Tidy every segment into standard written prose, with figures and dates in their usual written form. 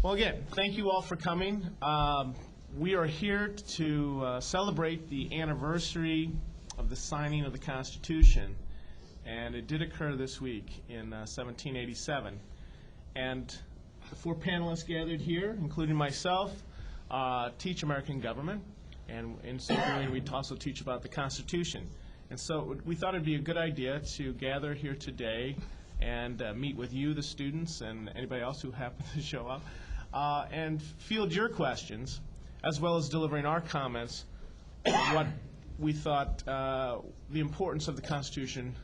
Well, again, thank you all for coming. We are here to celebrate the anniversary of the signing of the Constitution, and it did occur this week in 1787. And the four panelists gathered here, including myself, teach American government, and in so doing, we also teach about the Constitution. And so we thought it would be a good idea to gather here today and meet with you, the students, and anybody else who happens to show up, and field your questions, as well as delivering our comments on what we thought the importance of the Constitution,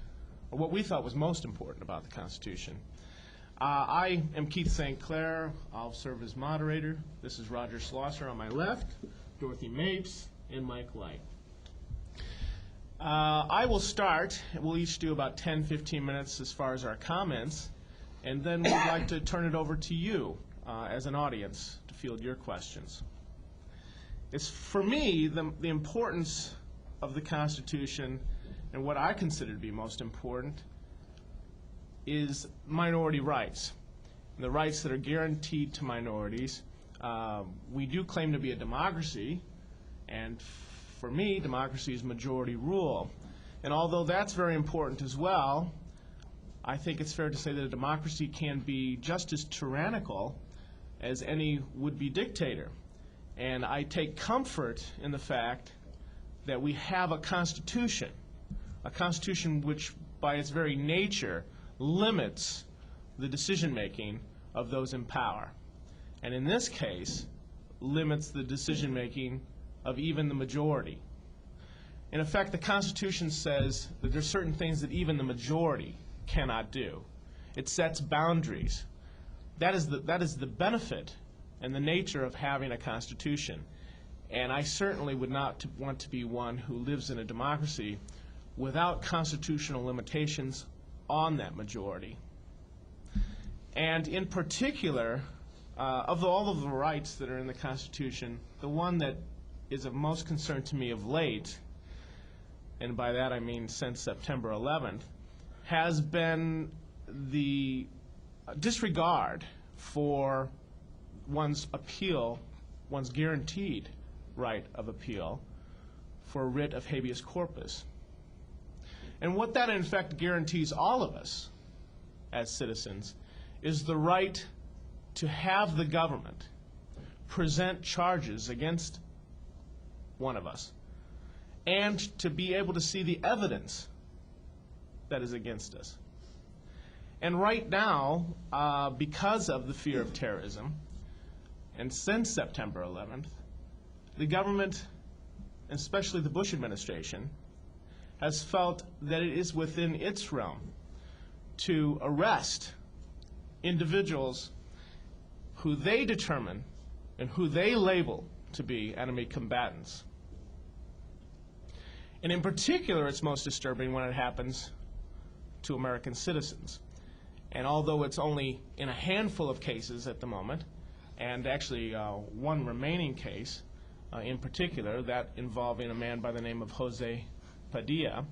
or what we thought was most important about the Constitution. I am Keith St. Clair. I'll serve as moderator. This is Roger Schlosser on my left, Dorothy Mapes, and Mike Light. I will start. We'll each do about 10-15 minutes as far as our comments, and then we'd like to turn it over to you as an audience to field your questions. It's, for me, the importance of the Constitution and what I consider to be most important is minority rights, and the rights that are guaranteed to minorities. We do claim to be a democracy, and for me, democracy is majority rule. And although that's very important as well, I think it's fair to say that a democracy can be just as tyrannical as any would-be dictator. And I take comfort in the fact that we have a constitution which by its very nature limits the decision-making of those in power. And in this case, limits the decision-making of even the majority. In effect, the Constitution says that there's certain things that even the majority cannot do. It sets boundaries. That is the benefit and the nature of having a Constitution. And I certainly would not want to be one who lives in a democracy without constitutional limitations on that majority. And in particular, of all of the rights that are in the Constitution, the one that is of most concern to me of late, and by that I mean since September 11th, has been the disregard for one's appeal, one's guaranteed right of appeal for a writ of habeas corpus. And what that in fact guarantees all of us as citizens is the right to have the government present charges against one of us, and to be able to see the evidence that is against us. And right now, because of the fear of terrorism, and since September 11th, the government, especially the Bush administration, has felt that it is within its realm to arrest individuals who they determine and who they label to be enemy combatants. And in particular, it's most disturbing when it happens to American citizens. And although it's only in a handful of cases at the moment, and actually one remaining case in particular, that involving a man by the name of Jose Padilla,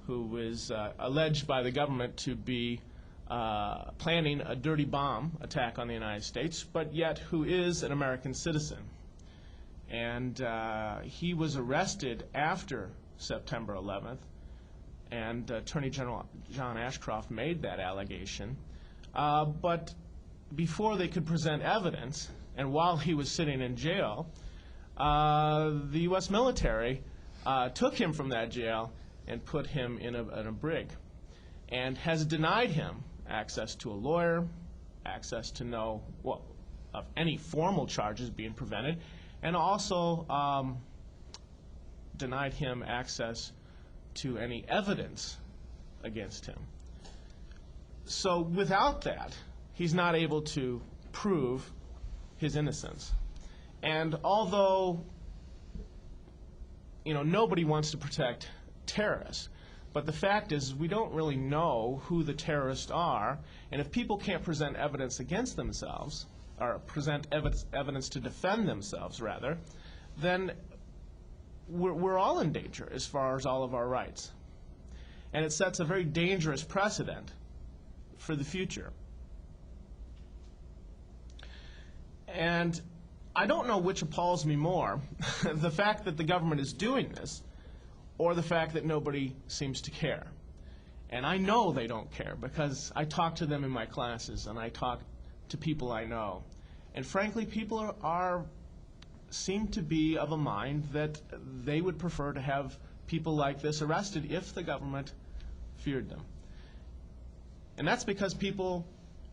who is alleged by the government to be planning a dirty bomb attack on the United States, but yet who is an American citizen. And he was arrested after September 11th, and Attorney General John Ashcroft made that allegation. But before they could present evidence, and while he was sitting in jail, the U.S. military took him from that jail and put him in a brig, and has denied him access to a lawyer, access to know of any formal charges being prevented, and also denied him access to any evidence against him. So without that, he's not able to prove his innocence. And although, nobody wants to protect terrorists, but the fact is we don't really know who the terrorists are, and if people can't present evidence against themselves, or present evidence to defend themselves, rather, then we're all in danger as far as all of our rights. And it sets a very dangerous precedent for the future. And I don't know which appalls me more, the fact that the government is doing this or the fact that nobody seems to care. And I know they don't care because I talk to them in my classes and I talk to people I know. And frankly, people seem to be of a mind that they would prefer to have people like this arrested if the government feared them. And that's because people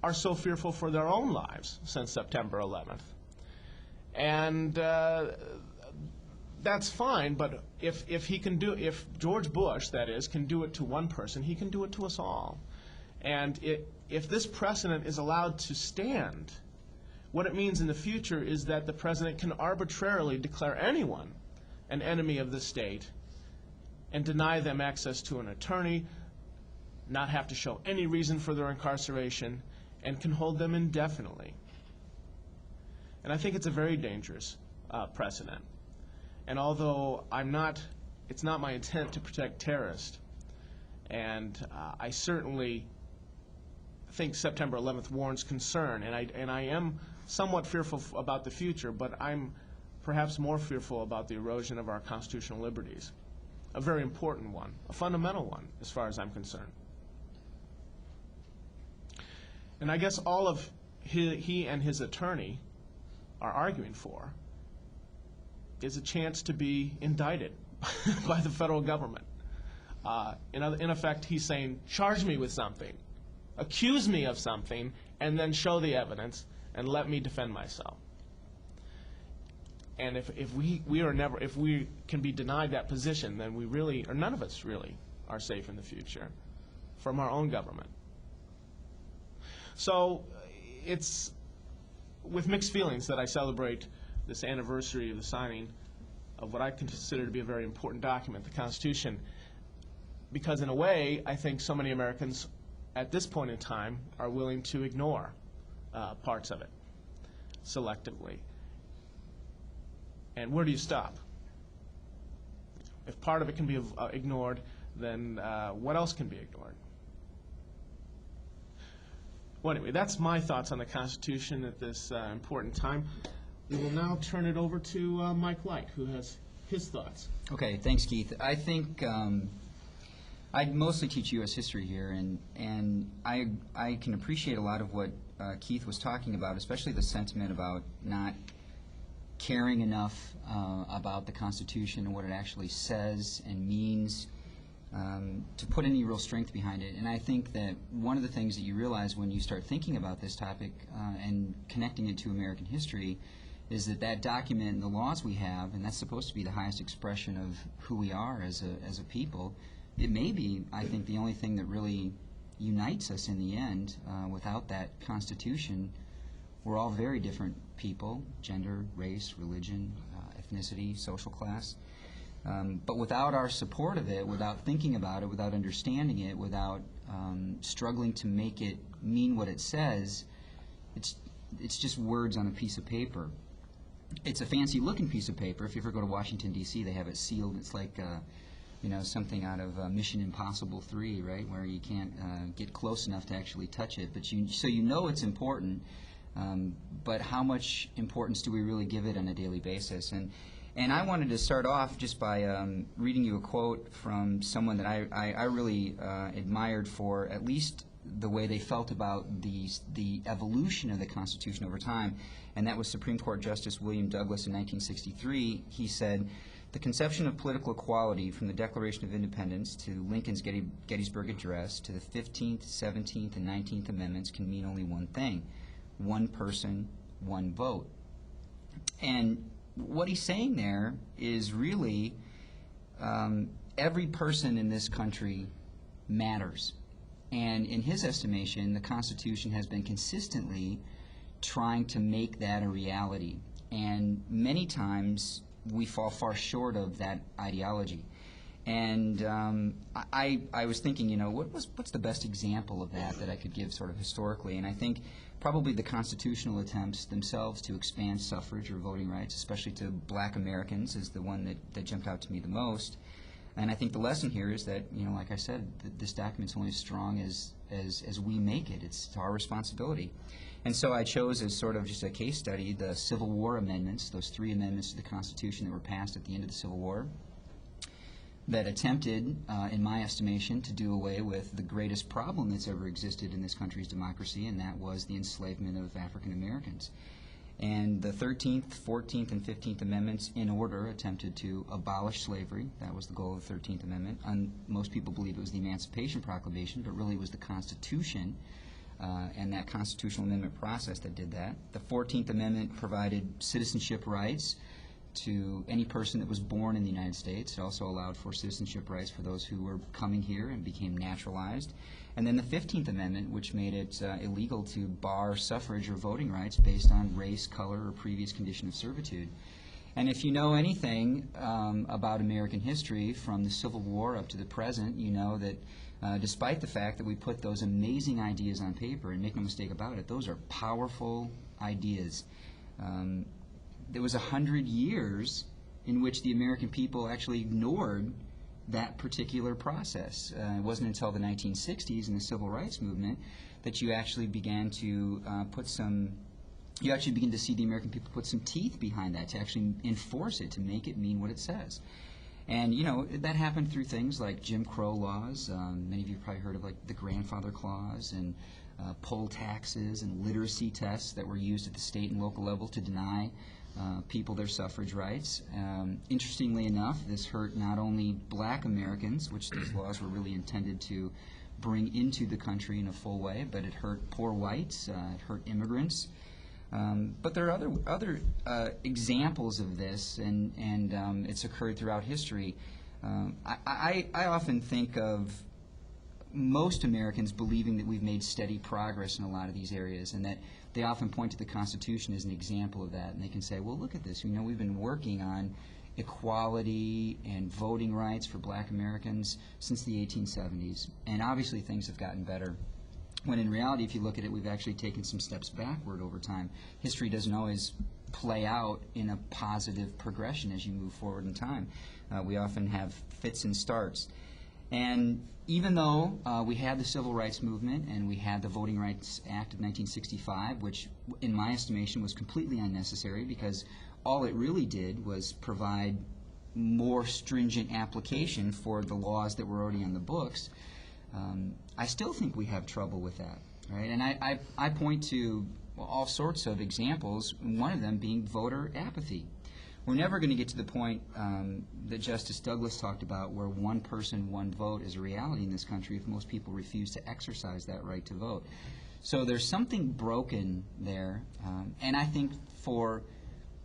are so fearful for their own lives since September 11th. And that's fine, but if George Bush, that is, can do it to one person, he can do it to us all. And if this precedent is allowed to stand, what it means in the future is that the president can arbitrarily declare anyone an enemy of the state and deny them access to an attorney, not have to show any reason for their incarceration, and can hold them indefinitely. And I think it's a very dangerous precedent. And although it's not my intent to protect terrorists, and I certainly think September 11th warrants concern, and I am somewhat fearful about the future, but I'm perhaps more fearful about the erosion of our constitutional liberties, a very important one, a fundamental one, as far as I'm concerned. And I guess all of he and his attorney are arguing for is a chance to be indicted by the federal government. In effect, he's saying, charge me with something, accuse me of something, and then show the evidence, and let me defend myself. And if we can be denied that position, then we really, or none of us really, are safe in the future from our own government. So it's with mixed feelings that I celebrate this anniversary of the signing of what I consider to be a very important document, the Constitution, because in a way, I think so many Americans at this point in time are willing to ignore parts of it selectively. And where do you stop? If part of it can be ignored, then what else can be ignored? Well, anyway, that's my thoughts on the Constitution at this important time. We will now turn it over to Mike Light, who has his thoughts. Okay, thanks, Keith. I think I mostly teach U.S. history here, and I can appreciate a lot of what Keith was talking about, especially the sentiment about not caring enough about the Constitution and what it actually says and means to put any real strength behind it. And I think that one of the things that you realize when you start thinking about this topic and connecting it to American history is that document and the laws we have, and that's supposed to be the highest expression of who we are as a people, it may be, I think, the only thing that really unites us in the end. Without that Constitution, we're all very different people, gender, race, religion, ethnicity, social class. But without our support of it, without thinking about it, without understanding it, without struggling to make it mean what it says, it's just words on a piece of paper. It's a fancy-looking piece of paper. If you ever go to Washington, D.C., they have it sealed. It's like something out of Mission Impossible 3, right, where you can't get close enough to actually touch it. But so you know it's important, but how much importance do we really give it on a daily basis? And I wanted to start off just by reading you a quote from someone that I really admired for at least the way they felt about the evolution of the Constitution over time, and that was Supreme Court Justice William Douglas in 1963. He said, "The conception of political equality from the Declaration of Independence to Lincoln's Gettysburg Address to the 15th, 17th, and 19th Amendments can mean only one thing: one person, one vote." And what he's saying there is really every person in this country matters. And in his estimation, the Constitution has been consistently trying to make that a reality. And many times we fall far short of that ideology. And I was thinking, what's the best example of that I could give sort of historically? And I think probably the constitutional attempts themselves to expand suffrage or voting rights, especially to black Americans, is the one that jumped out to me the most. And I think the lesson here is that, like I said, this document's only as strong as we make it. It's our responsibility. And so I chose as sort of just a case study the Civil War amendments, those 3 amendments to the Constitution that were passed at the end of the Civil War, that attempted, in my estimation, to do away with the greatest problem that's ever existed in this country's democracy, and that was the enslavement of African Americans. And the 13th, 14th, and 15th Amendments, in order, attempted to abolish slavery. That was the goal of the 13th Amendment. Most people believe it was the Emancipation Proclamation, but really it was the Constitution and that constitutional amendment process that did that. The 14th Amendment provided citizenship rights to any person that was born in the United States. It also allowed for citizenship rights for those who were coming here and became naturalized. And then the 15th Amendment, which made it illegal to bar suffrage or voting rights based on race, color, or previous condition of servitude. And if you know anything about American history from the Civil War up to the present, you know that despite the fact that we put those amazing ideas on paper, and make no mistake about it, those are powerful ideas. There was 100 years in which the American people actually ignored that particular process. It wasn't until the 1960s and the Civil Rights Movement that you actually began to begin to see the American people put some teeth behind that, to actually enforce it, to make it mean what it says. And, you know, that happened through things like Jim Crow laws. Many of you have probably heard of, like, the Grandfather Clause, and poll taxes and literacy tests that were used at the state and local level to deny people their suffrage rights. Interestingly enough, this hurt not only black Americans, which these laws were really intended to bring into the country in a full way, but it hurt poor whites, it hurt immigrants. But there are other examples of this, and it's occurred throughout history. I often think of most Americans believing that we've made steady progress in a lot of these areas, and that they often point to the Constitution as an example of that, and they can say, well, look at this. You know, we've been working on equality and voting rights for black Americans since the 1870s, and obviously things have gotten better. When in reality, if you look at it, we've actually taken some steps backward over time. History doesn't always play out in a positive progression as you move forward in time. We often have fits and starts. And even though we had the Civil Rights Movement and we had the Voting Rights Act of 1965, which in my estimation was completely unnecessary because all it really did was provide more stringent application for the laws that were already on the books, I still think we have trouble with that, right? And I point to all sorts of examples, one of them being voter apathy. We're never going to get to the point that Justice Douglas talked about, where one person, one vote is a reality in this country if most people refuse to exercise that right to vote. So there's something broken there, and I think for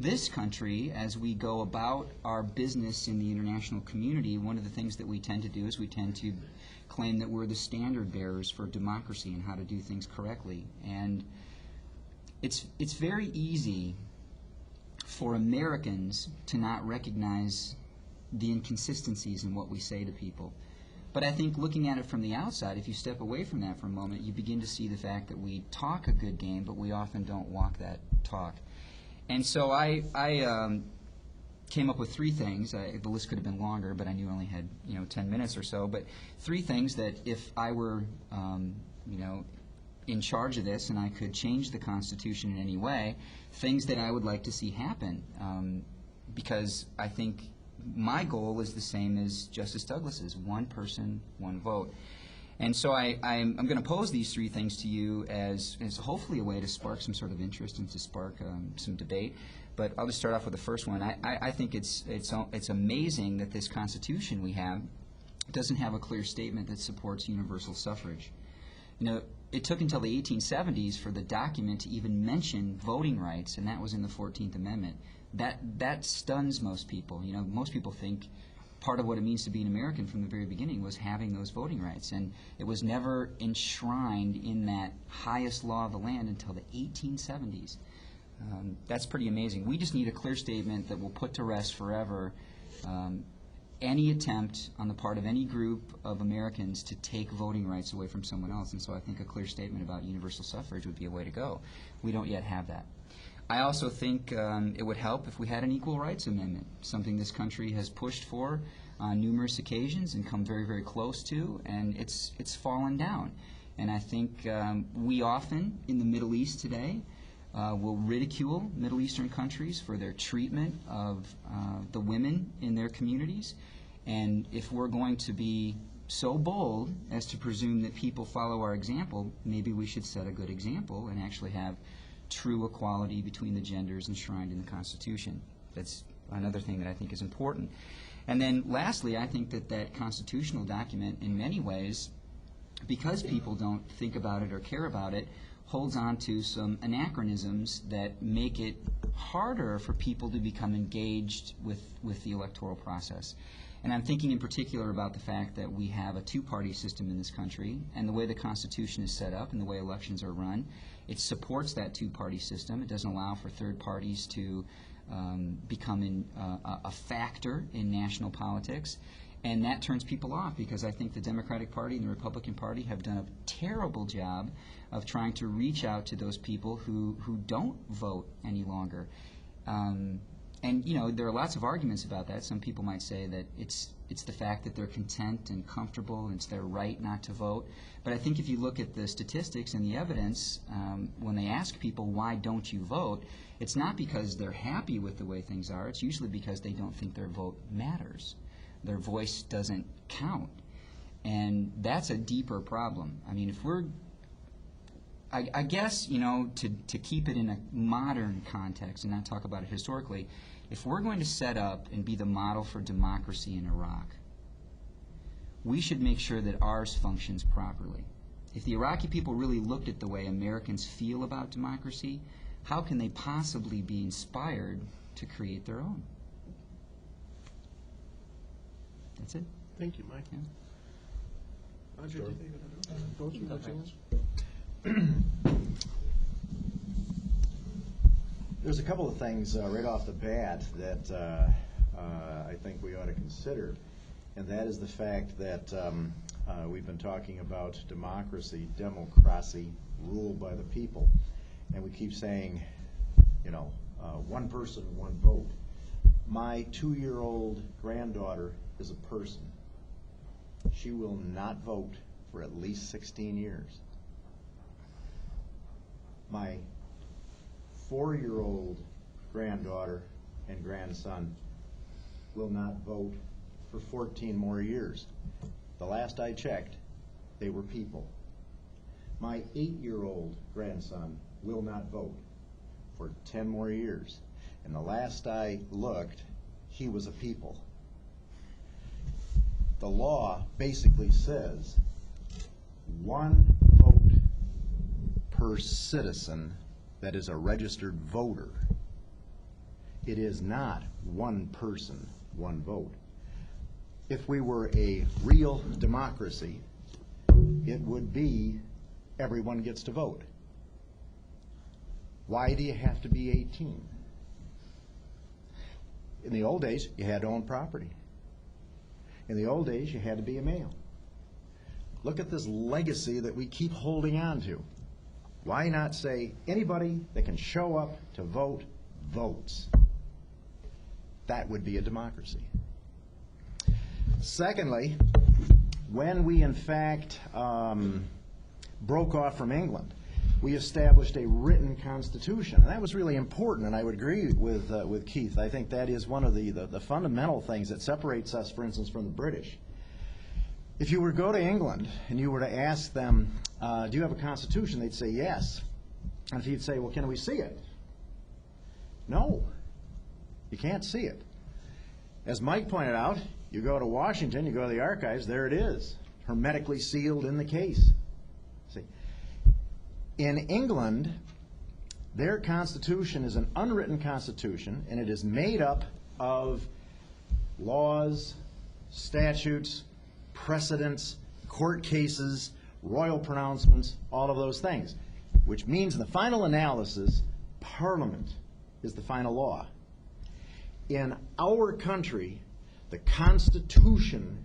this country, as we go about our business in the international community, one of the things that we tend to do is we tend to claim that we're the standard bearers for democracy and how to do things correctly. And it's very easy for Americans to not recognize the inconsistencies in what we say to people. But I think looking at it from the outside, if you step away from that for a moment, you begin to see the fact that we talk a good game, but we often don't walk that talk. And so I came up with 3 things. The list could have been longer, but I knew I only had 10 minutes or so. But 3 things that if I were in charge of this and I could change the Constitution in any way, things that I would like to see happen. Because I think my goal is the same as Justice Douglas's: one person, one vote. And so I'm going to pose these 3 things to you as hopefully a way to spark some sort of interest and to spark some debate. But I'll just start off with the first one. I think it's amazing that this Constitution we have doesn't have a clear statement that supports universal suffrage. It took until the 1870s for the document to even mention voting rights, and that was in the 14th Amendment. That stuns most people. Most people think part of what it means to be an American from the very beginning was having those voting rights, and it was never enshrined in that highest law of the land until the 1870s. That's pretty amazing. We just need a clear statement that will put to rest forever any attempt on the part of any group of Americans to take voting rights away from someone else. And so I think a clear statement about universal suffrage would be a way to go. We don't yet have that. I also think it would help if we had an Equal Rights Amendment, something this country has pushed for on numerous occasions and come very, very close to, and it's fallen down. And I think we often, in the Middle East today, will ridicule Middle Eastern countries for their treatment of the women in their communities. And if we're going to be so bold as to presume that people follow our example, maybe we should set a good example and actually have true equality between the genders enshrined in the Constitution. That's another thing that I think is important. And then lastly, I think that that constitutional document, in many ways, because people don't think about it or care about it, holds on to some anachronisms that make it harder for people to become engaged with the electoral process. And I'm thinking in particular about the fact that we have a two-party system in this country, and the way the Constitution is set up and the way elections are run, it supports that two-party system. It doesn't allow for third parties to become a factor in national politics. And that turns people off, because I think the Democratic Party and the Republican Party have done a terrible job of trying to reach out to those people who don't vote any longer. And you know, there are lots of arguments about that. Some people might say that it's the fact that they're content and comfortable and it's their right not to vote. But I think if you look at the statistics and the evidence, when they ask people why don't you vote, it's not because they're happy with the way things are. It's usually because they don't think their vote matters. Their voice doesn't count. And that's a deeper problem. I mean, if we're, I guess, you know, to keep it in a modern context and not talk about it historically, if we're going to set up and be the model for democracy in Iraq, we should make sure that ours functions properly. If the Iraqi people really looked at the way Americans feel about democracy, how can they possibly be inspired to create their own? That's it. Thank you, Mike. Yeah. Roger, do you think both of you have things? There's a couple of things right off the bat that I think we ought to consider, and that is the fact that we've been talking about democracy, ruled by the people, and we keep saying, you know, one person, one vote. My 2-year-old granddaughter is a person. She will not vote for at least 16 years. My 4-year-old granddaughter and grandson will not vote for 14 more years. The last I checked, they were people. My 8-year-old grandson will not vote for 10 more years. And the last I looked, he was a people. The law basically says one vote per citizen that is a registered voter. It is not one person, one vote. If we were a real democracy, it would be everyone gets to vote. Why do you have to be 18? In the old days, you had to own property. In the old days, you had to be a male. Look at this legacy that we keep holding on to. Why not say anybody that can show up to vote, votes? That would be a democracy. Secondly, when we in fact broke off from England, we established a written constitution. And that was really important, and I would agree with Keith. I think that is one of the fundamental things that separates us, for instance, from the British. If you were to go to England and you were to ask them, do you have a constitution, they'd say yes. And if you'd say, well, can we see it? No, you can't see it. As Mike pointed out, you go to Washington, you go to the archives, there it is, hermetically sealed in the case. See, in England, their constitution is an unwritten constitution, and it is made up of laws, statutes, precedents, court cases, royal pronouncements, all of those things, which means in the final analysis, Parliament is the final law. In our country, the Constitution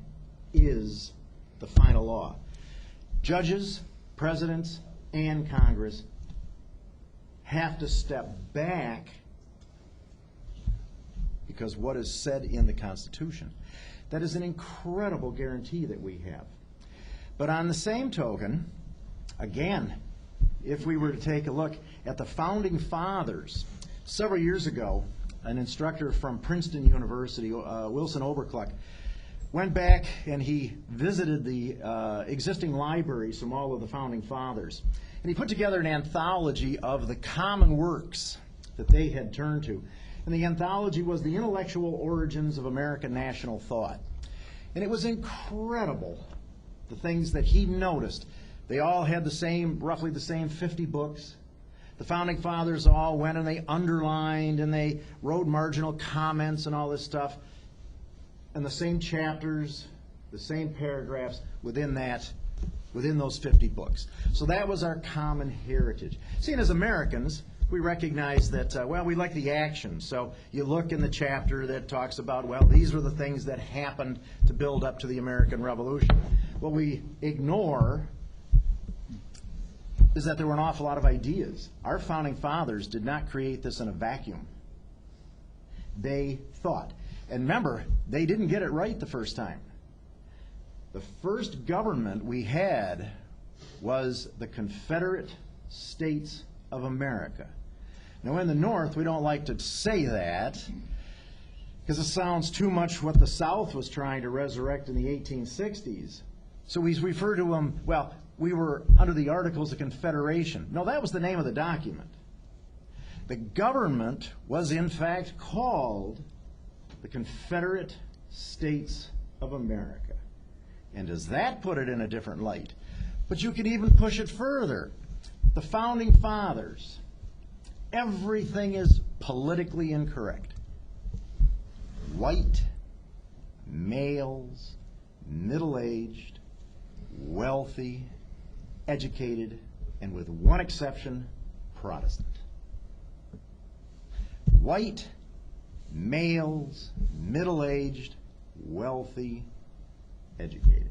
is the final law. Judges, presidents, and Congress have to step back because what is said in the Constitution. That is an incredible guarantee that we have. But on the same token, Again, if we were to take a look at the Founding Fathers, several years ago, an instructor from Princeton University, Wilson Oberkluck, went back and he visited the existing libraries from all of the Founding Fathers. And he put together an anthology of the common works that they had turned to. And the anthology was The Intellectual Origins of American National Thought. And it was incredible, the things that he noticed. They all had the same, roughly the same 50 books. The Founding Fathers all went and they underlined and they wrote marginal comments and all this stuff. And the same chapters, the same paragraphs within those 50 books. So that was our common heritage. See, and as Americans, we recognize that, well, we like the action. So you look in the chapter that talks about, well, these were the things that happened to build up to the American Revolution. What we ignore is that there were an awful lot of ideas. Our Founding Fathers did not create this in a vacuum. They thought. And remember, they didn't get it right the first time. The first government we had was the Confederate States of America. Now, in the North, we don't like to say that because it sounds too much what the South was trying to resurrect in the 1860s. So we refer to them, well, we were under the Articles of Confederation. No, that was the name of the document. The government was, in fact, called the Confederate States of America. And does that put it in a different light? But you can even push it further. The Founding Fathers, everything is politically incorrect. White, males, middle-aged, wealthy, educated, and with one exception, Protestant. White, males, middle-aged, wealthy, educated.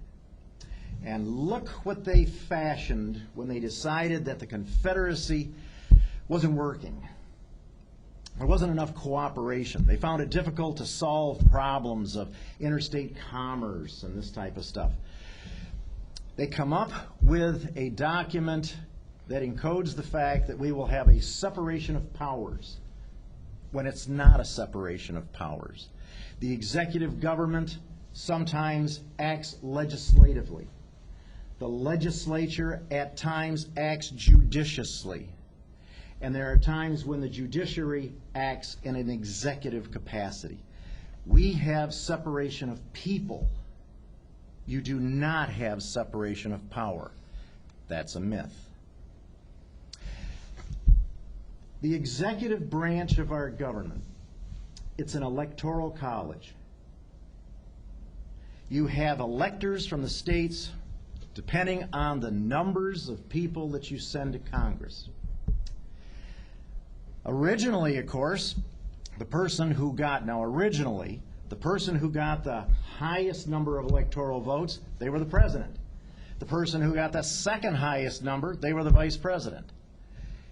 And look what they fashioned when they decided that the Confederacy wasn't working. There wasn't enough cooperation. They found it difficult to solve problems of interstate commerce and this type of stuff. They come up with a document that encodes the fact that we will have a separation of powers when it's not a separation of powers. The executive government sometimes acts legislatively. The legislature at times acts judiciously. And there are times when the judiciary acts in an executive capacity. We have separation of people. You do not have separation of power. That's a myth. The executive branch of our government, it's an electoral college. You have electors from the states depending on the numbers of people that you send to Congress. Originally, of course, the person who got the highest number of electoral votes, they were the president. The person who got the second highest number, they were the vice president.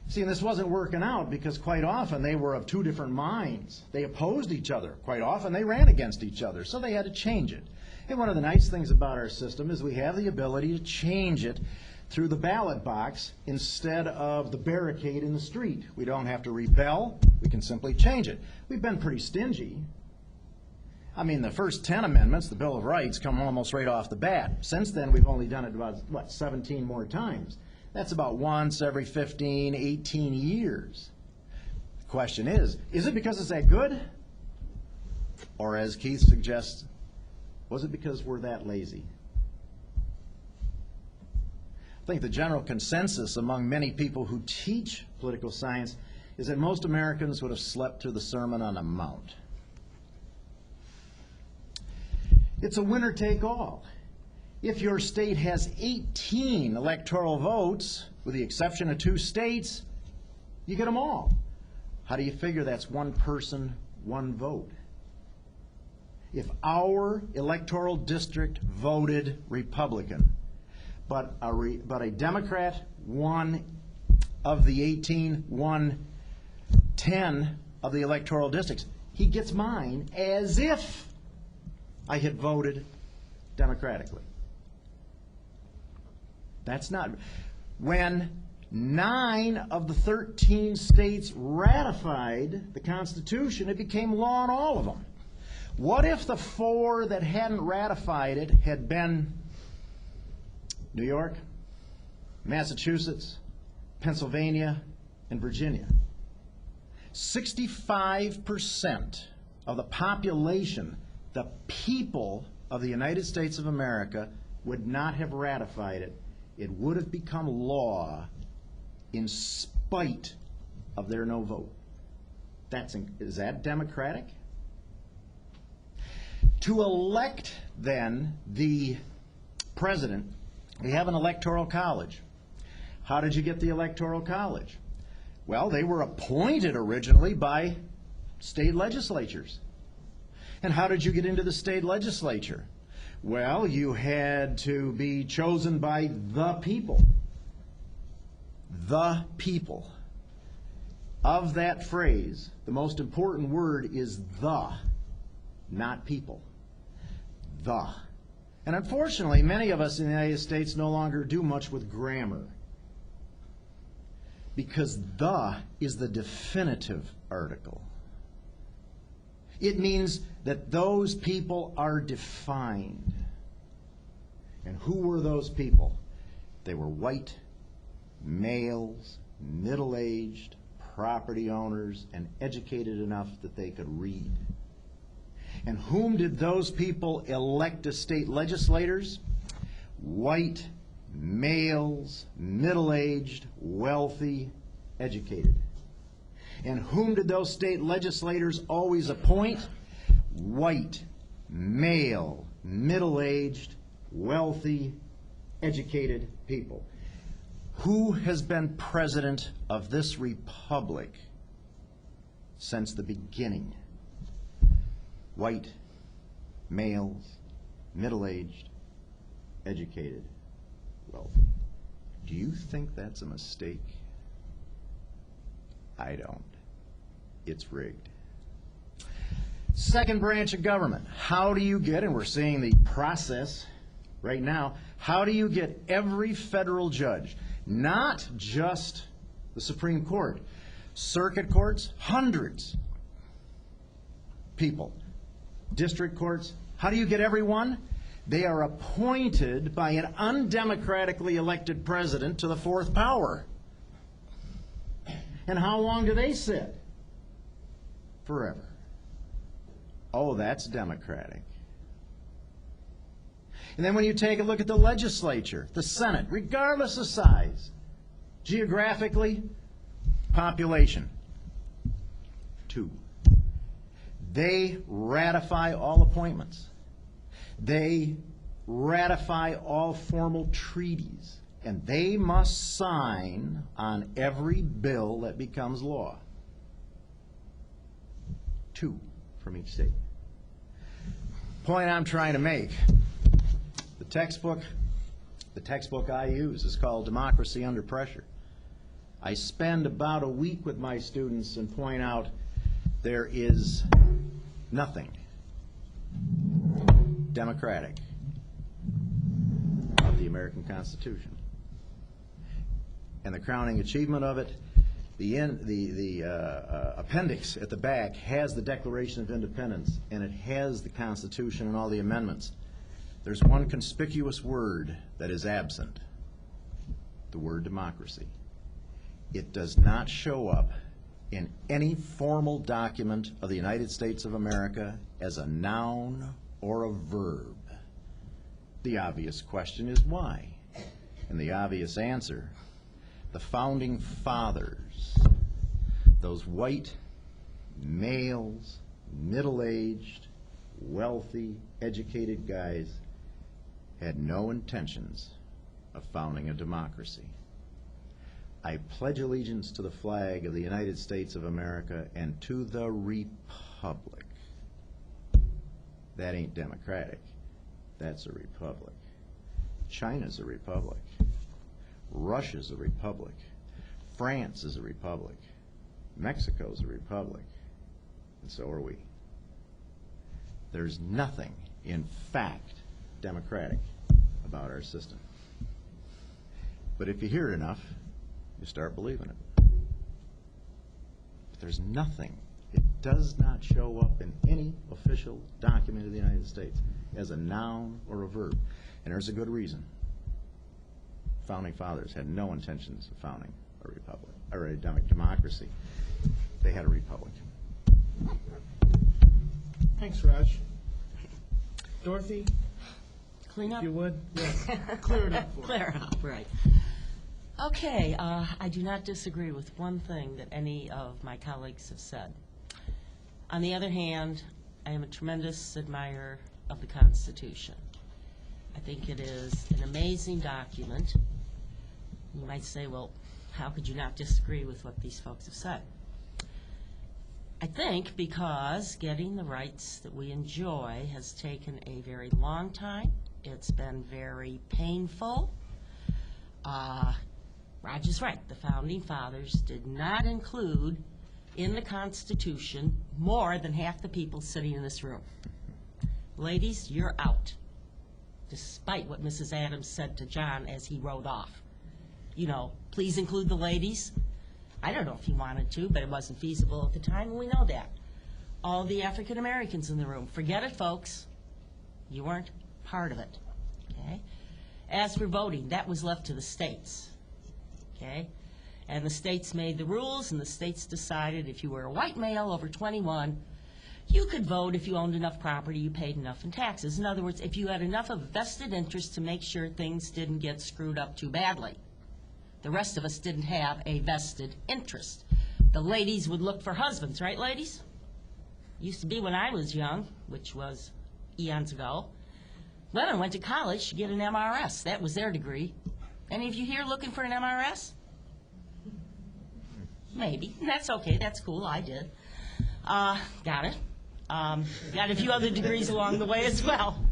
See, and this wasn't working out because quite often they were of two different minds. They opposed each other. Quite often they ran against each other, so they had to change it. And one of the nice things about our system is we have the ability to change it through the ballot box instead of the barricade in the street. We don't have to rebel. We can simply change it. We've been pretty stingy. I mean, the first 10 amendments, the Bill of Rights, come almost right off the bat. Since then, we've only done it about, 17 more times. That's about once every 15, 18 years. The question is it because it's that good? Or as Keith suggests, was it because we're that lazy? I think the general consensus among many people who teach political science is that most Americans would have slept through the Sermon on the Mount. It's a winner take all. If your state has 18 electoral votes, with the exception of 2 states, you get them all. How do you figure that's one person, one vote? If our electoral district voted Republican, but a Democrat won of the 18, won 10 of the electoral districts, he gets mine as if I had voted democratically. That's not. when 9 of the 13 states ratified the Constitution, it became law in all of them. What if the 4 that hadn't ratified it had been New York, Massachusetts, Pennsylvania, and Virginia? 65% of the population, the people of the United States of America, would not have ratified it. It would have become law in spite of their no vote. Is that democratic? To elect, then, the president, we have an Electoral College. How did you get the Electoral College? Well, they were appointed originally by state legislatures. And how did you get into the state legislature? Well, you had to be chosen by the people. The people. Of that phrase, the most important word is the, not people. The. And unfortunately, many of us in the United States no longer do much with grammar, because the is the definitive article. It means that those people are defined. And who were those people? They were white, males, middle-aged, property owners, and educated enough that they could read. And whom did those people elect as state legislators? White, males, middle-aged, wealthy, educated. And whom did those state legislators always appoint? White, male, middle-aged, wealthy, educated people. Who has been president of this republic since the beginning? White, males, middle-aged, educated, wealthy. Do you think that's a mistake? I don't. It's rigged. Second branch of government. How do you get, and we're seeing the process right now, how do you get every federal judge, not just the Supreme Court, circuit courts, hundreds people, district courts, how do you get everyone? They are appointed by an undemocratically elected president to the fourth power. And how long do they sit? Forever. Oh, that's democratic. And then when you take a look at the legislature, the Senate, regardless of size, geographically, population, 2. They ratify all appointments. They ratify all formal treaties. And they must sign on every bill that becomes law. 2 from each state. Point I'm trying to make. The textbook I use is called Democracy Under Pressure. I spend about a week with my students and point out there is nothing democratic about the American Constitution. And the crowning achievement of it, the appendix at the back has the Declaration of Independence, and it has the Constitution and all the amendments. There's one conspicuous word that is absent, the word democracy. It does not show up in any formal document of the United States of America as a noun or a verb. The obvious question is why? And the obvious answer, the founding fathers, those white, males, middle-aged, wealthy, educated guys, had no intentions of founding a democracy. I pledge allegiance to the flag of the United States of America and to the republic. That ain't democratic. That's a republic. China's a republic. Russia's a republic. France is a republic. Mexico's a republic. And so are we. There's nothing, in fact, democratic about our system. But if you hear it enough, you start believing it. But there's nothing. It does not show up in any official document of the United States as a noun or a verb. And there's a good reason. Founding fathers had no intentions of founding a republic or a democracy. They had a republic. Thanks, Raj. Dorothy, Clean if up? you would. Yes. Clear it up for us. Clear up, right. Okay, I do not disagree with one thing that any of my colleagues have said. On the other hand, I am a tremendous admirer of the Constitution. I think it is an amazing document. You might say, well, how could you not disagree with what these folks have said? I think because getting the rights that we enjoy has taken a very long time. It's been very painful. Raj is right. The Founding Fathers did not include in the Constitution more than half the people sitting in this room. Ladies, you're out, despite what Mrs. Adams said to John as he rode off. You know, please include the ladies. I don't know if he wanted to, but it wasn't feasible at the time, and we know that. All the African Americans in the room, forget it, folks. You weren't part of it, okay? As for voting, that was left to the states, okay? And the states made the rules, and the states decided if you were a white male over 21, you could vote if you owned enough property, you paid enough in taxes. In other words, if you had enough of vested interest to make sure things didn't get screwed up too badly. The rest of us didn't have a vested interest. The ladies would look for husbands, right, ladies? Used to be when I was young, which was eons ago. Women went to college to get an MRS. That was their degree. Any of you here looking for an MRS? Maybe. That's okay. That's cool. I did. Got it. Got a few other degrees along the way as well.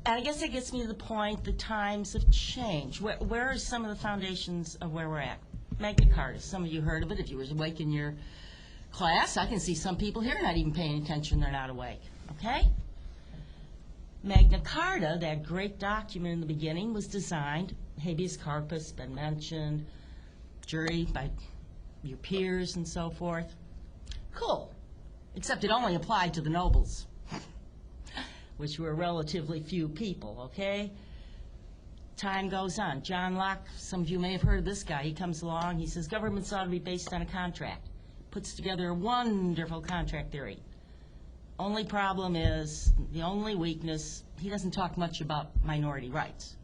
And I guess that gets me to the point, the times have changed. Where are some of the foundations of where we're at? Magna Carta. Some of you heard of it. If you were awake in your class, I can see some people here not even paying attention. They're not awake. Okay? Magna Carta, that great document in the beginning, was designed, habeas corpus, been mentioned, jury by your peers and so forth. Cool. Except it only applied to the nobles, which were relatively few people, okay? Time goes on. John Locke, some of you may have heard of this guy. He comes along, he says governments ought to be based on a contract. Puts together a wonderful contract theory. Only problem is, the only weakness, he doesn't talk much about minority rights.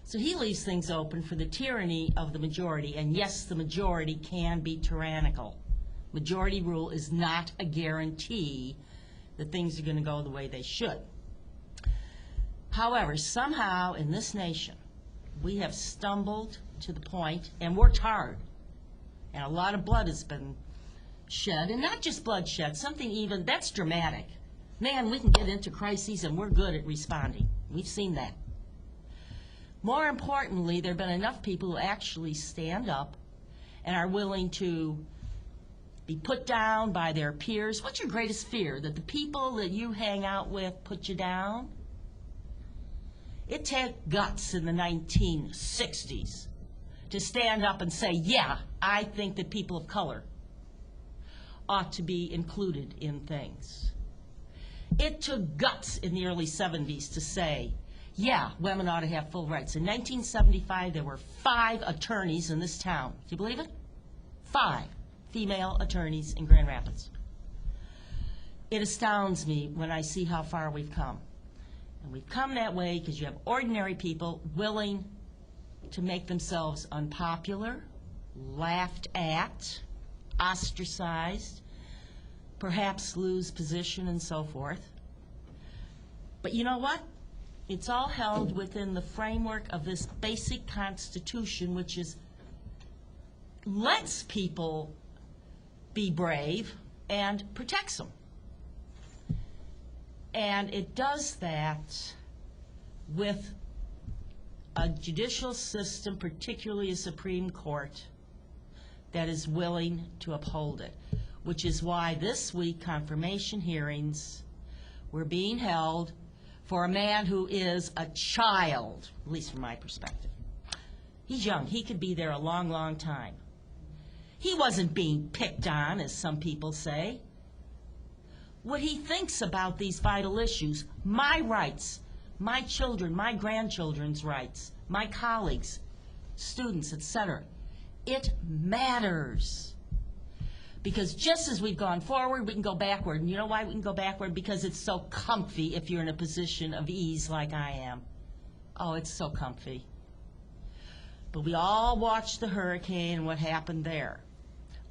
So he leaves things open for the tyranny of the majority, and yes, the majority can be tyrannical. Majority rule is not a guarantee that things are going to go the way they should. However, somehow in this nation, we have stumbled to the point and worked hard, and a lot of blood has been shed, and not just bloodshed, something even, that's dramatic. Man, we can get into crises and we're good at responding. We've seen that. More importantly, there have been enough people who actually stand up and are willing to be put down by their peers. What's your greatest fear? That the people that you hang out with put you down? It took guts in the 1960s to stand up and say, yeah, I think that people of color ought to be included in things. It took guts in the early 70s to say, yeah, women ought to have full rights. In 1975, there were 5 attorneys in this town. Do you believe it? 5 female attorneys in Grand Rapids. It astounds me when I see how far we've come. And we've come that way because you have ordinary people willing to make themselves unpopular, laughed at, ostracized, perhaps lose position and so forth. But you know what? It's all held within the framework of this basic Constitution, which is lets people be brave and protects them. And it does that with a judicial system, particularly a Supreme Court, that is willing to uphold it, which is why this week confirmation hearings were being held for a man who is a child, at least from my perspective. He's young. He could be there a long, long time. He wasn't being picked on, as some people say. What he thinks about these vital issues, my rights, my children, my grandchildren's rights, my colleagues, students, etc., it matters. Because just as we've gone forward, we can go backward. And you know why we can go backward? Because it's so comfy if you're in a position of ease like I am. Oh, it's so comfy. But we all watched the hurricane and what happened there.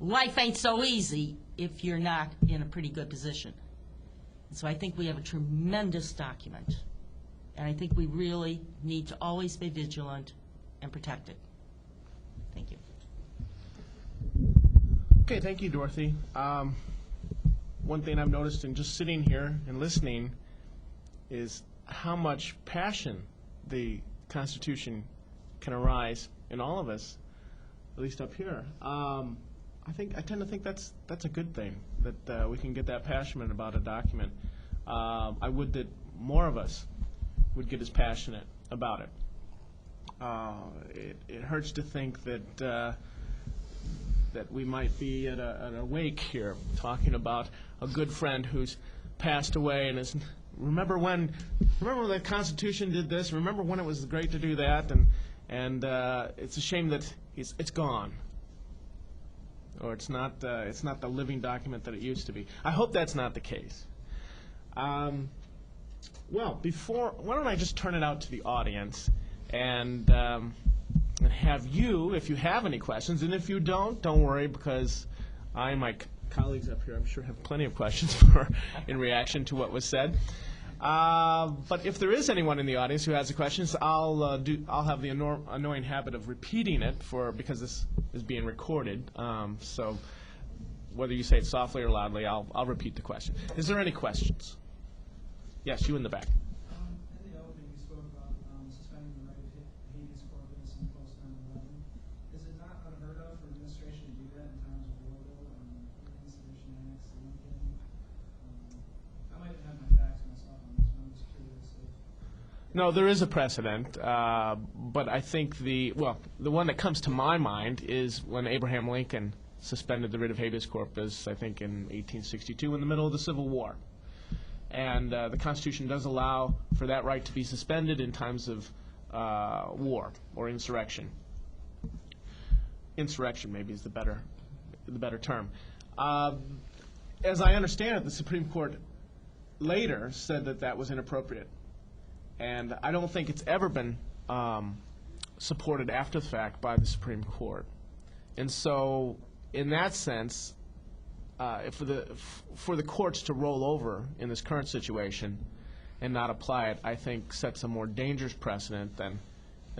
Life ain't so easy if you're not in a pretty good position. And so I think we have a tremendous document. And I think we really need to always be vigilant and protect it. Thank you. Okay, thank you, Dorothy. One thing I've noticed in just sitting here and listening is how much passion the Constitution can arise in all of us, at least up here. I tend to think that's a good thing, that we can get that passionate about a document. I would that more of us would get as passionate about it. It hurts to think that we might be at a wake here talking about a good friend who's passed away and is remember when the Constitution did this, remember when it was great to do that, and it's a shame that it's gone, or it's not the living document that it used to be. I hope that's not the case. Well, why don't I just turn it out to the audience and have you, if you have any questions, and if you don't worry, because I and my colleagues up here, I'm sure, have plenty of questions in reaction to what was said. But if there is anyone in the audience who has questions, I'll have the annoying habit of repeating it because this is being recorded. So whether you say it softly or loudly, I'll repeat the question. Is there any questions? Yes, you in the back. In the opening, you spoke about suspending the right of habeas corpus in post-9/11. Is it not unheard of for administration to do that in times of war, though, and Constitution Annex to Lincoln? I might have my facts myself on this, but I'm just curious if... No, there is a precedent, but I think the one that comes to my mind is when Abraham Lincoln suspended the writ of habeas corpus, I think in 1862, in the middle of the Civil War. And the Constitution does allow for that right to be suspended in times of war or insurrection. Insurrection maybe is the better term. As I understand it, the Supreme Court later said that was inappropriate. And I don't think it's ever been supported after the fact by the Supreme Court. And so, in that sense, for the courts to roll over in this current situation and not apply it, I think sets a more dangerous precedent than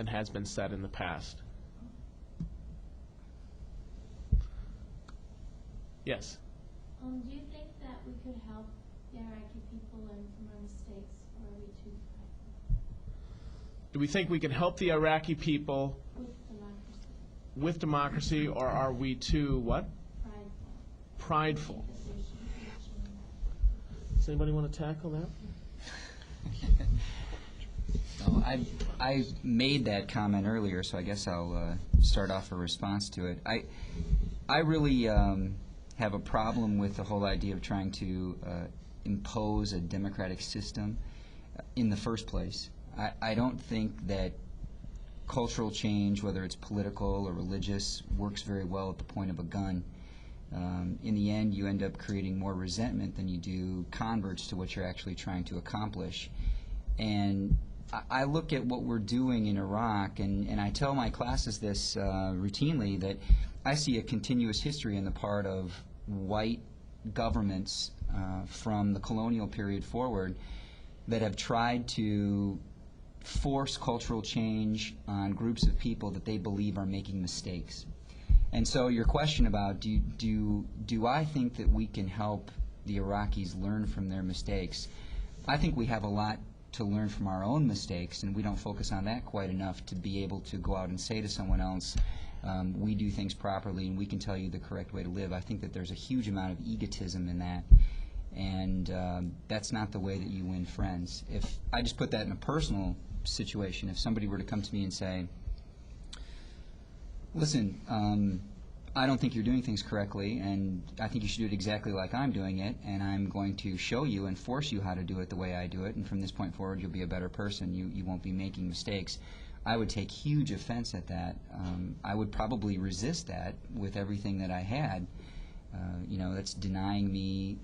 has been set in the past. Yes? Do you think that we could help the Iraqi people learn from our mistakes, or are we too prideful? Do we think we can help the Iraqi people with democracy, or are we too what? Prideful. Does anybody want to tackle that? No, I made that comment earlier, so I guess I'll start off a response to it. I really have a problem with the whole idea of trying to impose a democratic system in the first place. I don't think that cultural change, whether it's political or religious, works very well at the point of a gun. In the end, you end up creating more resentment than you do converts to what you're actually trying to accomplish. And I look at what we're doing in Iraq, and I tell my classes this routinely, that I see a continuous history on the part of white governments from the colonial period forward that have tried to force cultural change on groups of people that they believe are making mistakes. And so your question about do I think that we can help the Iraqis learn from their mistakes? I think we have a lot to learn from our own mistakes, and we don't focus on that quite enough to be able to go out and say to someone else, we do things properly and we can tell you the correct way to live. I think that there's a huge amount of egotism in that. And that's not the way that you win friends. If I just put that in a personal situation, if somebody were to come to me and say, listen, I don't think you're doing things correctly, and I think you should do it exactly like I'm doing it, and I'm going to show you and force you how to do it the way I do it, and from this point forward you'll be a better person. You won't be making mistakes. I would take huge offense at that. I would probably resist that with everything that I had. That's denying me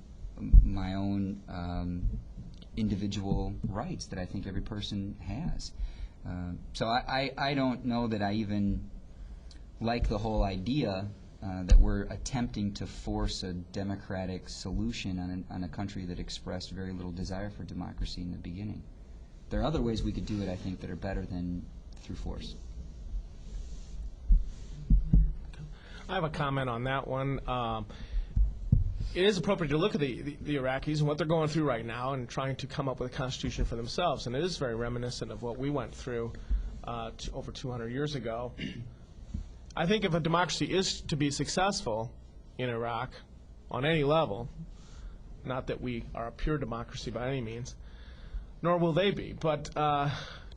my own individual rights that I think every person has. So I don't know that I even like the whole idea that we're attempting to force a democratic solution on a country that expressed very little desire for democracy in the beginning. There are other ways we could do it, I think, that are better than through force. I have a comment on that one. It is appropriate to look at the Iraqis and what they're going through right now and trying to come up with a constitution for themselves. And it is very reminiscent of what we went through over 200 years ago. I think if a democracy is to be successful in Iraq on any level, not that we are a pure democracy by any means, nor will they be, but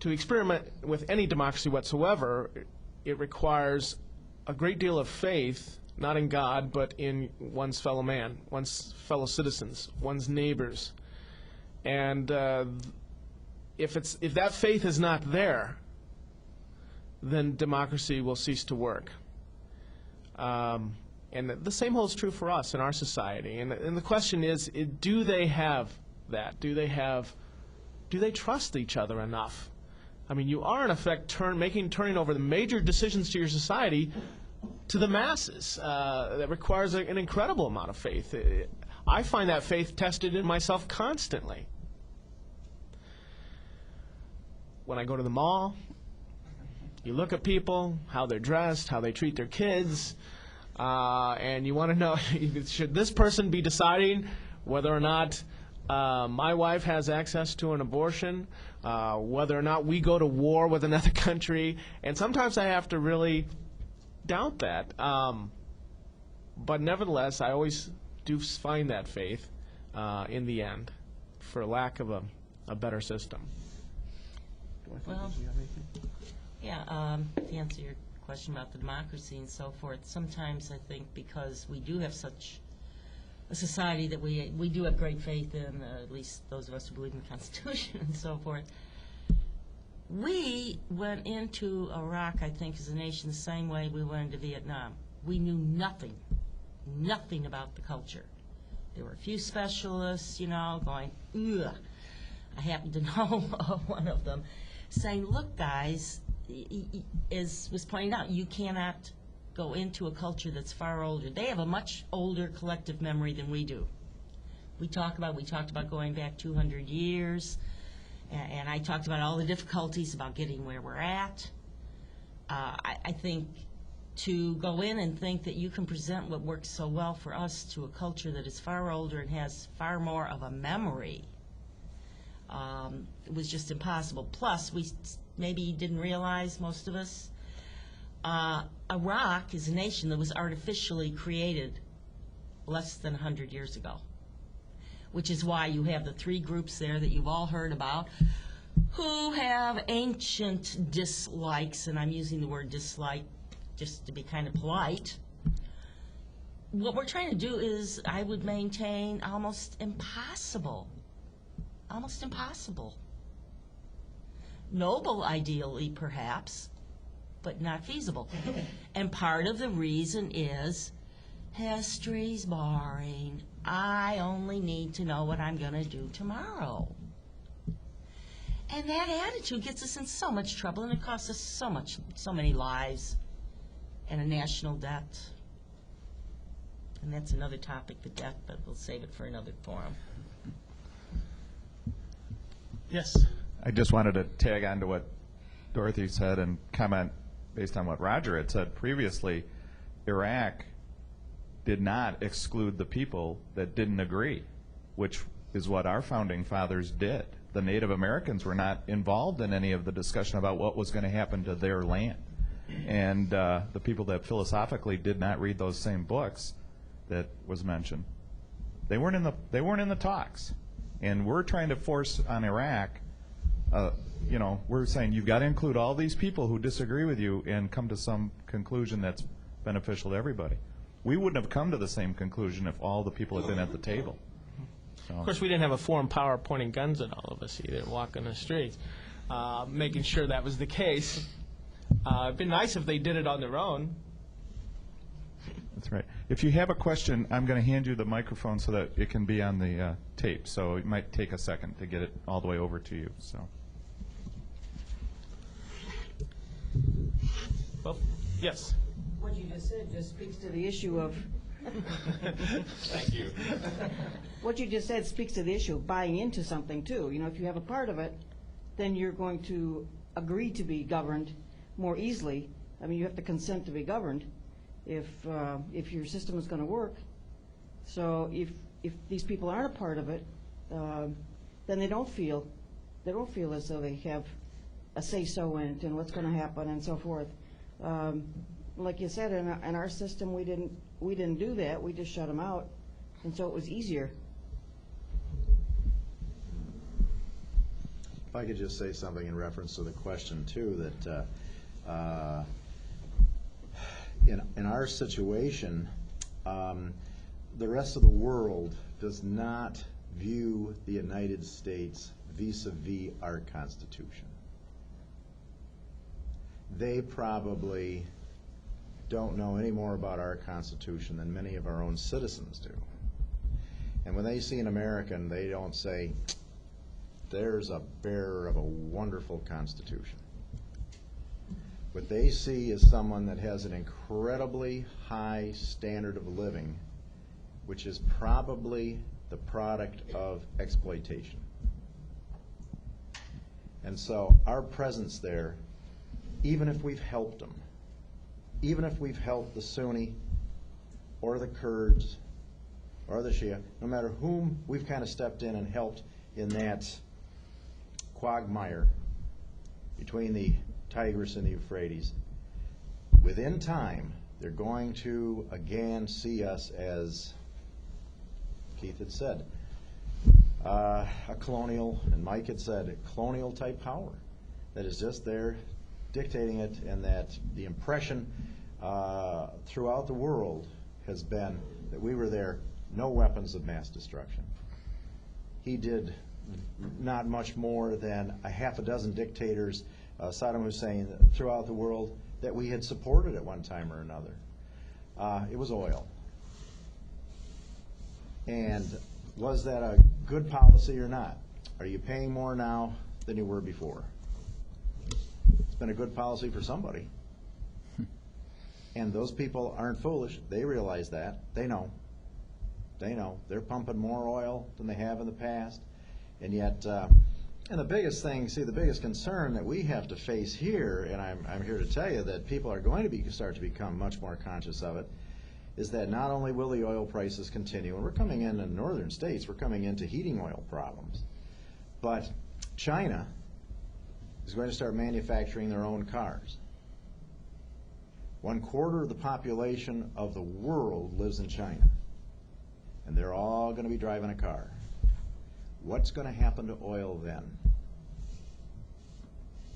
to experiment with any democracy whatsoever, it requires a great deal of faith, not in God, but in one's fellow man, one's fellow citizens, one's neighbors. And if that faith is not there, then democracy will cease to work. And the same holds true for us in our society. And the question is, do they have that? Do they trust each other enough? I mean, you are in effect turning over the major decisions to your society to the masses. That requires an incredible amount of faith. I find that faith tested in myself constantly. When I go to the mall, you look at people, how they're dressed, how they treat their kids, and you want to know, should this person be deciding whether or not my wife has access to an abortion, whether or not we go to war with another country? And sometimes I have to really doubt that. But nevertheless, I always do find that faith in the end, for lack of a better system. Well, yeah, to answer your question about the democracy and so forth, sometimes I think because we do have such a society that we do have great faith in, at least those of us who believe in the Constitution and so forth, we went into Iraq, I think, as a nation the same way we went into Vietnam. We knew nothing about the culture. There were a few specialists, going, ugh. I happen to know of one of them saying, look, guys, as was pointed out, you cannot go into a culture that's far older. They have a much older collective memory than we do. We talked about going back 200 years, and I talked about all the difficulties about getting where we're at. I think to go in and think that you can present what works so well for us to a culture that is far older and has far more of a memory was just impossible. Plus, we maybe didn't realize, most of us, Iraq is a nation that was artificially created less than 100 years ago, which is why you have the three groups there that you've all heard about who have ancient dislikes, and I'm using the word dislike just to be kind of polite. What we're trying to do is, I would maintain, almost impossible. Almost impossible. Noble, ideally, perhaps, but not feasible. And part of the reason is history's boring. I only need to know what I'm going to do tomorrow. And that attitude gets us in so much trouble, and it costs us so many lives and a national debt. And that's another topic, the debt, but we'll save it for another forum. Yes. I just wanted to tag on to what Dorothy said and comment based on what Roger had said previously. Iraq did not exclude the people that didn't agree, which is what our founding fathers did. The Native Americans were not involved in any of the discussion about what was going to happen to their land. And the people that philosophically did not read those same books that was mentioned They weren't in the talks, and we're trying to force on Iraq. We're saying you've got to include all these people who disagree with you and come to some conclusion that's beneficial to everybody. We wouldn't have come to the same conclusion if all the people had been at the table. So. Of course, we didn't have a foreign power pointing guns at all of us either, walking the streets, making sure that was the case. It'd be nice if they did it on their own. That's right. If you have a question, I'm going to hand you the microphone so that it can be on the tape. So it might take a second to get it all the way over to you. So. Well, yes. What you just said just speaks to the issue of. Thank you. What you just said speaks to the issue of buying into something too. If you have a part of it, then you're going to agree to be governed more easily. I mean, you have to consent to be governed if your system is going to work. So if these people aren't a part of it, then they don't feel as though they have a say-so in it and what's going to happen and so forth. Like you said, in our system, we didn't do that. We just shut them out, and so it was easier. If I could just say something in reference to the question too, that in our situation, the rest of the world does not view the United States vis-a-vis our Constitution. They probably don't know any more about our Constitution than many of our own citizens do. And when they see an American, they don't say, there's a bearer of a wonderful Constitution. What they see is someone that has an incredibly high standard of living, which is probably the product of exploitation. And so our presence there, even if we've helped them, even if we've helped the Sunni or the Kurds or the Shia, no matter whom we've kind of stepped in and helped in that quagmire between the Tigris and the Euphrates, within time, they're going to again see us as, Keith had said, a colonial, and Mike had said, a colonial type power that is just there dictating it, and that the impression throughout the world has been that we were there, no weapons of mass destruction. He did not much more than a half a dozen dictators, Saddam Hussein, throughout the world that we had supported at one time or another. It was oil. And was that a good policy or not? Are you paying more now than you were before? It's been a good policy for somebody. And those people aren't foolish. They realize that. They know. They know. They're pumping more oil than they have in the past. And yet, and the biggest thing, the biggest concern that we have to face here, and I'm here to tell you that people are going to start to become much more conscious of it, is that not only will the oil prices continue, and we're coming in the northern states, we're coming into heating oil problems, but China is going to start manufacturing their own cars. 1/4 of the population of the world lives in China, and they're all going to be driving a car. What's going to happen to oil then?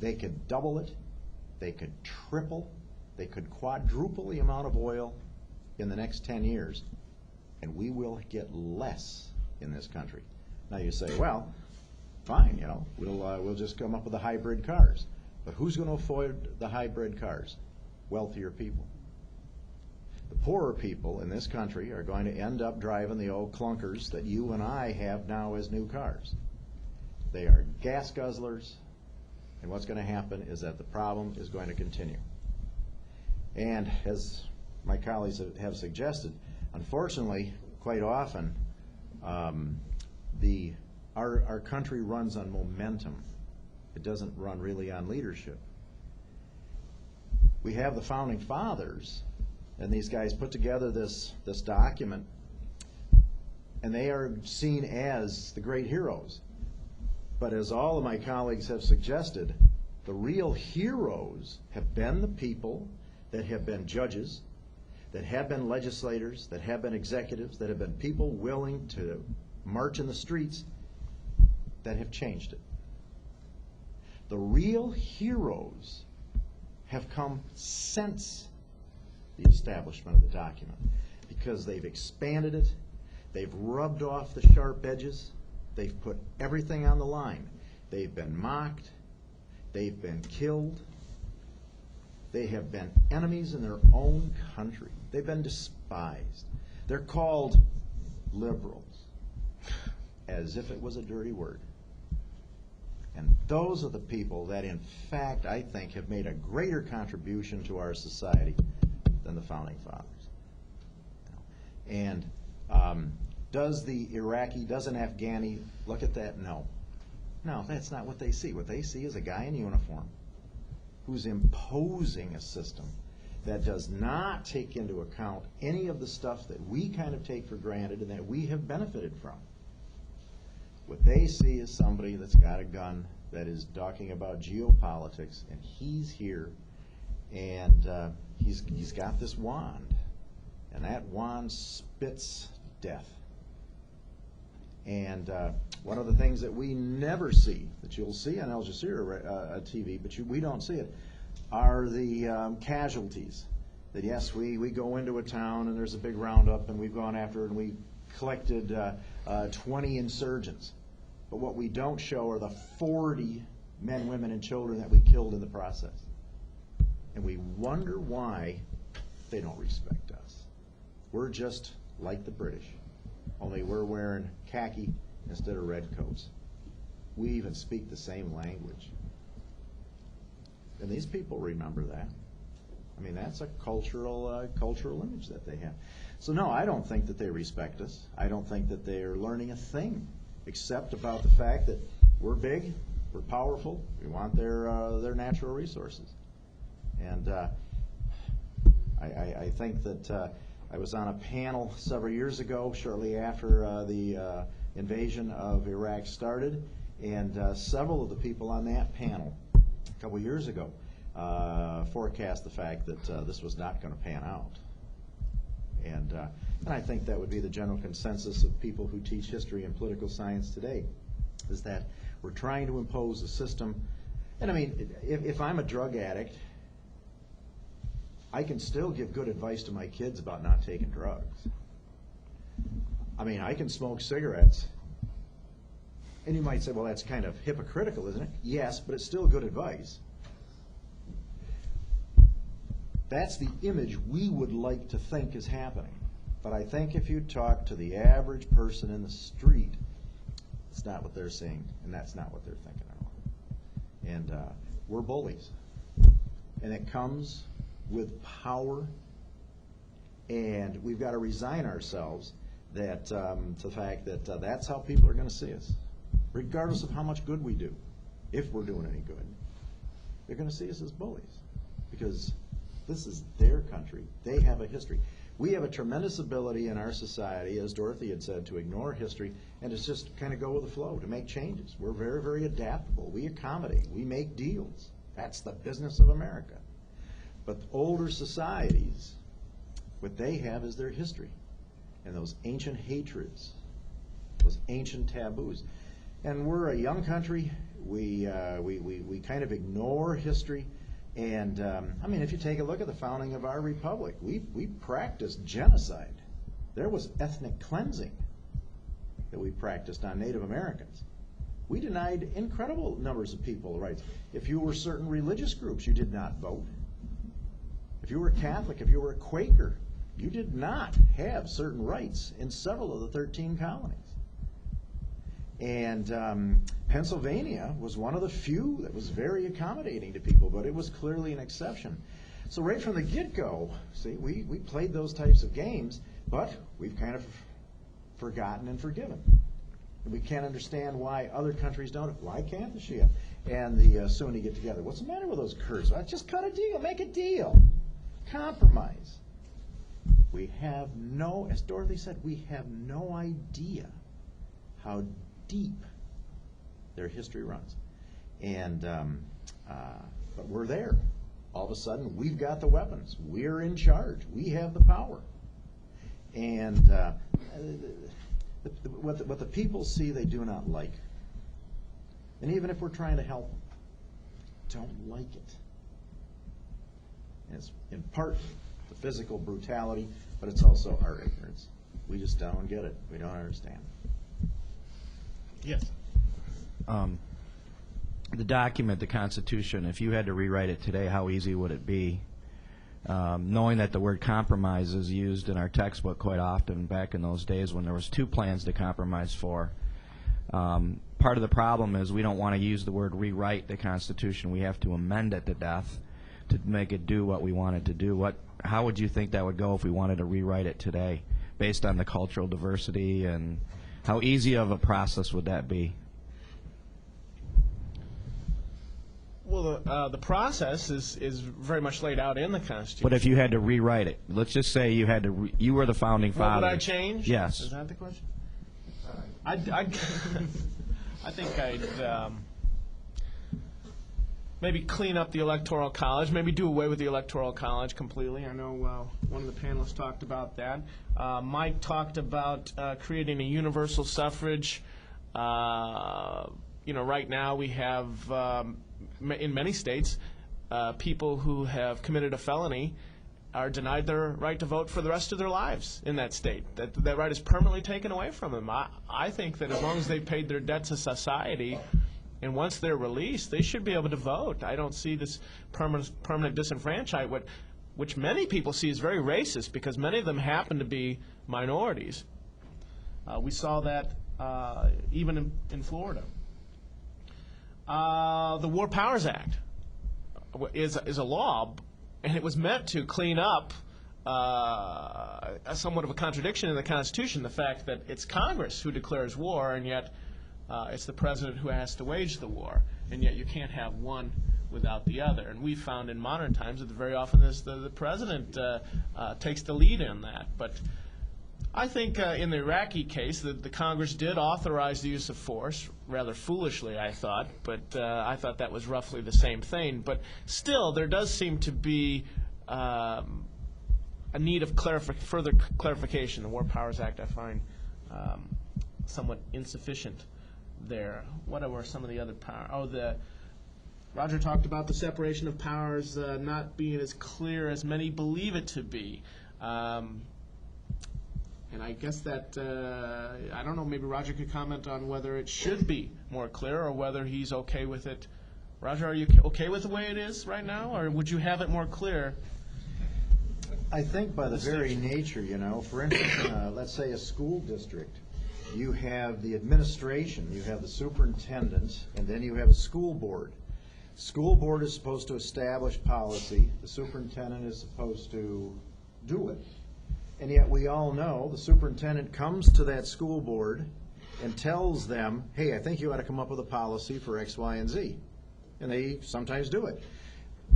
They could double it, they could triple, they could quadruple the amount of oil in the next 10 years, and we will get less in this country. Now you say, well, fine, we'll just come up with the hybrid cars. But who's going to afford the hybrid cars? Wealthier people. The poorer people in this country are going to end up driving the old clunkers that you and I have now as new cars. They are gas guzzlers, and what's going to happen is that the problem is going to continue. And as my colleagues have suggested, unfortunately, quite often, our country runs on momentum. It doesn't run really on leadership. We have the Founding Fathers, and these guys put together this document, and they are seen as the great heroes. But as all of my colleagues have suggested, the real heroes have been the people that have been judges, that have been legislators, that have been executives, that have been people willing to march in the streets, that have changed it. The real heroes have come since the establishment of the document, because they've expanded it, they've rubbed off the sharp edges, they've put everything on the line. They've been mocked, they've been killed, they have been enemies in their own country. They've been despised. They're called liberals, as if it was a dirty word. And those are the people that, in fact, I think have made a greater contribution to our society than the Founding Fathers. And does the Iraqi, does an Afghani look at that? No. No, that's not what they see. What they see is a guy in uniform who's imposing a system that does not take into account any of the stuff that we kind of take for granted and that we have benefited from. What they see is somebody that's got a gun that is talking about geopolitics, and he's here, and he's got this wand, and that wand spits death. And one of the things that we never see, that you'll see on Al Jazeera TV, but we don't see it, are the casualties. That yes, we go into a town and there's a big roundup and we've gone after it and we collected 20 insurgents. But what we don't show are the 40 men, women, and children that we killed in the process. And we wonder why they don't respect us. We're just like the British, only we're wearing khaki instead of red coats. We even speak the same language. And these people remember that. I mean, that's a cultural image that they have. So no, I don't think that they respect us. I don't think that they're learning a thing, except about the fact that we're big, we're powerful, we want their natural resources. And I think that I was on a panel several years ago, shortly after the invasion of Iraq started, and several of the people on that panel a couple years ago forecast the fact that this was not going to pan out. And I think that would be the general consensus of people who teach history and political science today, is that we're trying to impose a system. And I mean, if I'm a drug addict, I can still give good advice to my kids about not taking drugs. I mean, I can smoke cigarettes. And you might say, well, that's kind of hypocritical, isn't it? Yes, but it's still good advice. That's the image we would like to think is happening. But I think if you talk to the average person in the street, it's not what they're seeing, and that's not what they're thinking at all. And we're bullies. And it comes with power, and we've got to resign ourselves that to the fact that that's how people are going to see us. Regardless of how much good we do, if we're doing any good, they're going to see us as bullies, because this is their country. They have a history. We have a tremendous ability in our society, as Dorothy had said, to ignore history and to just kind of go with the flow, to make changes. We're very, very adaptable. We accommodate. We make deals. That's the business of America. But older societies, what they have is their history and those ancient hatreds, those ancient taboos. And we're a young country. We kind of ignore history. And I mean, if you take a look at the founding of our republic, we practiced genocide. There was ethnic cleansing that we practiced on Native Americans. We denied incredible numbers of people rights. If you were certain religious groups, you did not vote. If you were Catholic, if you were a Quaker, you did not have certain rights in several of the 13 colonies. And Pennsylvania was one of the few that was very accommodating to people, but it was clearly an exception. So right from the get-go, see, we played those types of games, but we've kind of forgotten and forgiven. And we can't understand why other countries don't. Why can't the Shia and the Sunni get together? What's the matter with those Kurds? Well, just cut a deal, make a deal, compromise. We have no, as Dorothy said, we have no idea how deep their history runs. And but we're there all of a sudden, we've got the weapons. We're in charge. We have the power. And what the people see, they do not like. And even if we're trying to help them, don't like it. And it's in part the physical brutality, but it's also our ignorance. We just don't get it. We don't understand. Yes. The document, the Constitution, if you had to rewrite it today, how easy would it be? Knowing that the word compromise is used in our textbook quite often back in those days when there was two plans to compromise for. Part of the problem is we don't want to use the word rewrite the Constitution. We have to amend it to death to make it do what we want it to do. How would you think that would go if we wanted to rewrite it today based on the cultural diversity, and how easy of a process would that be? Well, the process is very much laid out in the Constitution. But if you had to rewrite it, let's just say you had to, you were the founding fathers. What would I change? Yes. Is that the question? I think I'd maybe clean up the Electoral College, maybe do away with the Electoral College completely. I know one of the panelists talked about that. Mike talked about creating a universal suffrage. Right now we have, in many states, people who have committed a felony are denied their right to vote for the rest of their lives in that state. That right is permanently taken away from them. I think that as long as they've paid their debt to society, and once they're released, they should be able to vote. I don't see this permanent disenfranchisement, which many people see as very racist, because many of them happen to be minorities. We saw that even in Florida. The War Powers Act is a law, and it was meant to clean up somewhat of a contradiction in the Constitution, the fact that it's Congress who declares war, and yet it's the president who has to wage the war, and yet you can't have one without the other. And we found in modern times that very often the president takes the lead in that. But I think in the Iraqi case, the Congress did authorize the use of force, rather foolishly, I thought, but I thought that was roughly the same thing. But still, there does seem to be a need of further clarification. The War Powers Act, I find, somewhat insufficient there. What were some of the other powers? Roger talked about the separation of powers not being as clear as many believe it to be. And I guess that, I don't know, maybe Roger could comment on whether it should be more clear or whether he's okay with it. Roger, are you okay with the way it is right now, or would you have it more clear? I think by the very nature, for instance, let's say a school district, you have the administration, you have the superintendent, and then you have a school board. School board is supposed to establish policy. The superintendent is supposed to do it. And yet we all know the superintendent comes to that school board and tells them, hey, I think you ought to come up with a policy for X, Y, and Z. And they sometimes do it.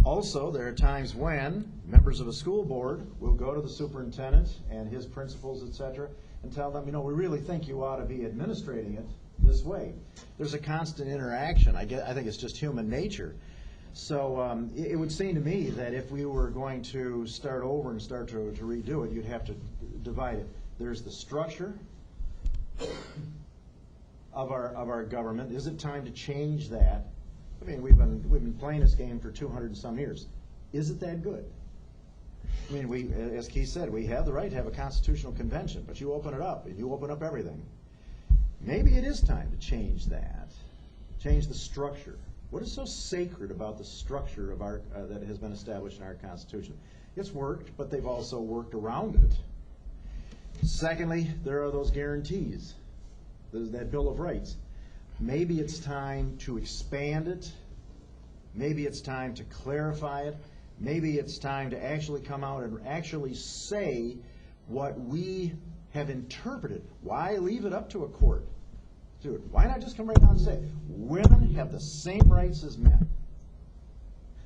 Also, there are times when members of a school board will go to the superintendent and his principals, et cetera, and tell them, we really think you ought to be administrating it this way. There's a constant interaction. I think it's just human nature. So it would seem to me that if we were going to start over and start to redo it, you'd have to divide it. There's the structure of our government. Is it time to change that? I mean, we've been playing this game for 200 and some years. Is it that good? I mean, as Keith said, we have the right to have a constitutional convention, but you open it up and you open up everything. Maybe it is time to change that, change the structure. What is so sacred about the structure of that has been established in our Constitution? It's worked, but they've also worked around it. Secondly, there are those guarantees. There's that Bill of Rights. Maybe it's time to expand it. Maybe it's time to clarify it. Maybe it's time to actually come out and actually say what we have interpreted. Why leave it up to a court? Do it. Why not just come right out and say, women have the same rights as men.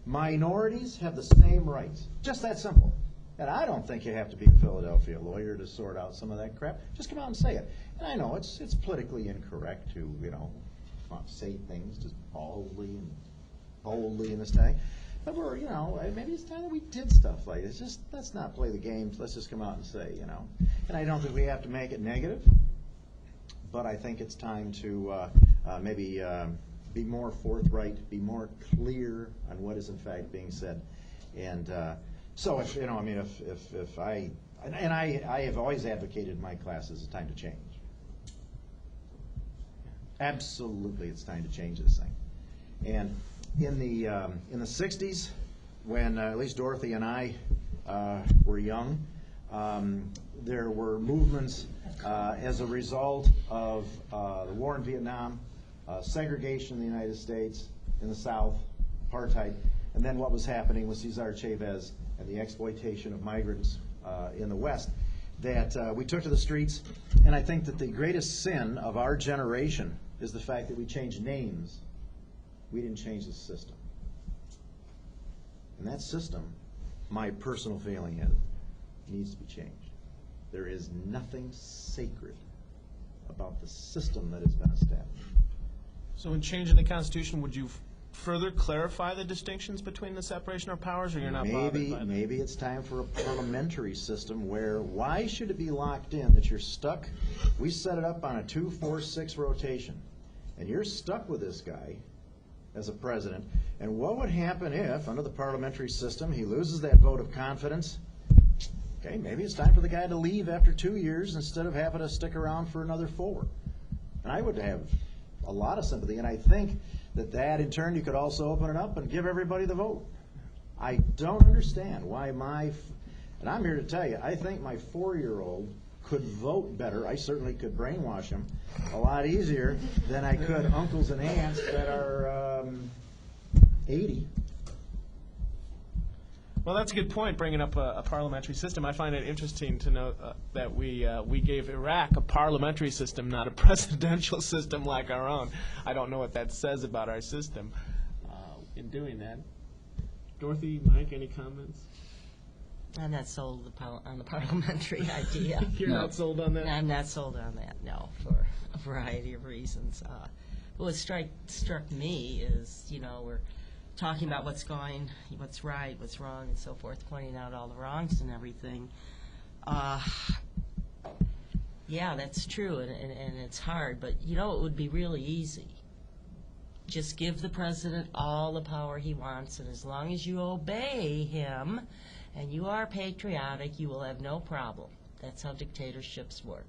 Minorities have the same rights. Just that simple. And I don't think you have to be a Philadelphia lawyer to sort out some of that crap. Just come out and say it. And I know it's politically incorrect to, say things just boldly and this thing. But we're, maybe it's time that we did stuff like this. Just let's not play the games. Let's just come out and say, And I don't think we have to make it negative, but I think it's time to maybe be more forthright, be more clear on what is in fact being said. And so if I have always advocated in my classes it's time to change. Absolutely, it's time to change this thing. And in the 60s, when at least Dorothy and I were young, there were movements as a result of the war in Vietnam, segregation in the United States, in the South, apartheid, and then what was happening with Cesar Chavez and the exploitation of migrants in the West, that we took to the streets. And I think that the greatest sin of our generation is the fact that we changed names. We didn't change the system. And that system, my personal feeling is, needs to be changed. There is nothing sacred about the system that has been established. So in changing the Constitution, would you further clarify the distinctions between the separation of powers, or you're not bothered by that? Maybe it's time for a parliamentary system where, why should it be locked in that you're stuck? We set it up on a 2-4-6 rotation, and you're stuck with this guy as a president. And what would happen if, under the parliamentary system, he loses that vote of confidence? Okay, maybe it's time for the guy to leave after 2 years instead of having to stick around for another 4. And I would have a lot of sympathy, and I think that in turn you could also open it up and give everybody the vote. I don't understand why and I'm here to tell you, I think my 4-year-old could vote better. I certainly could brainwash him a lot easier than I could uncles and aunts that are 80. Well, that's a good point, bringing up a parliamentary system. I find it interesting to note that we gave Iraq a parliamentary system, not a presidential system like our own. I don't know what that says about our system in doing that. Dorothy, Mike, any comments? I'm not sold on the parliamentary idea. You're not sold on that? I'm not sold on that, no, for a variety of reasons. What struck me is, we're talking about what's right, what's wrong, and so forth, pointing out all the wrongs and everything. Yeah, that's true, and it's hard, but it would be really easy. Just give the president all the power he wants, and as long as you obey him and you are patriotic, you will have no problem. That's how dictatorships work.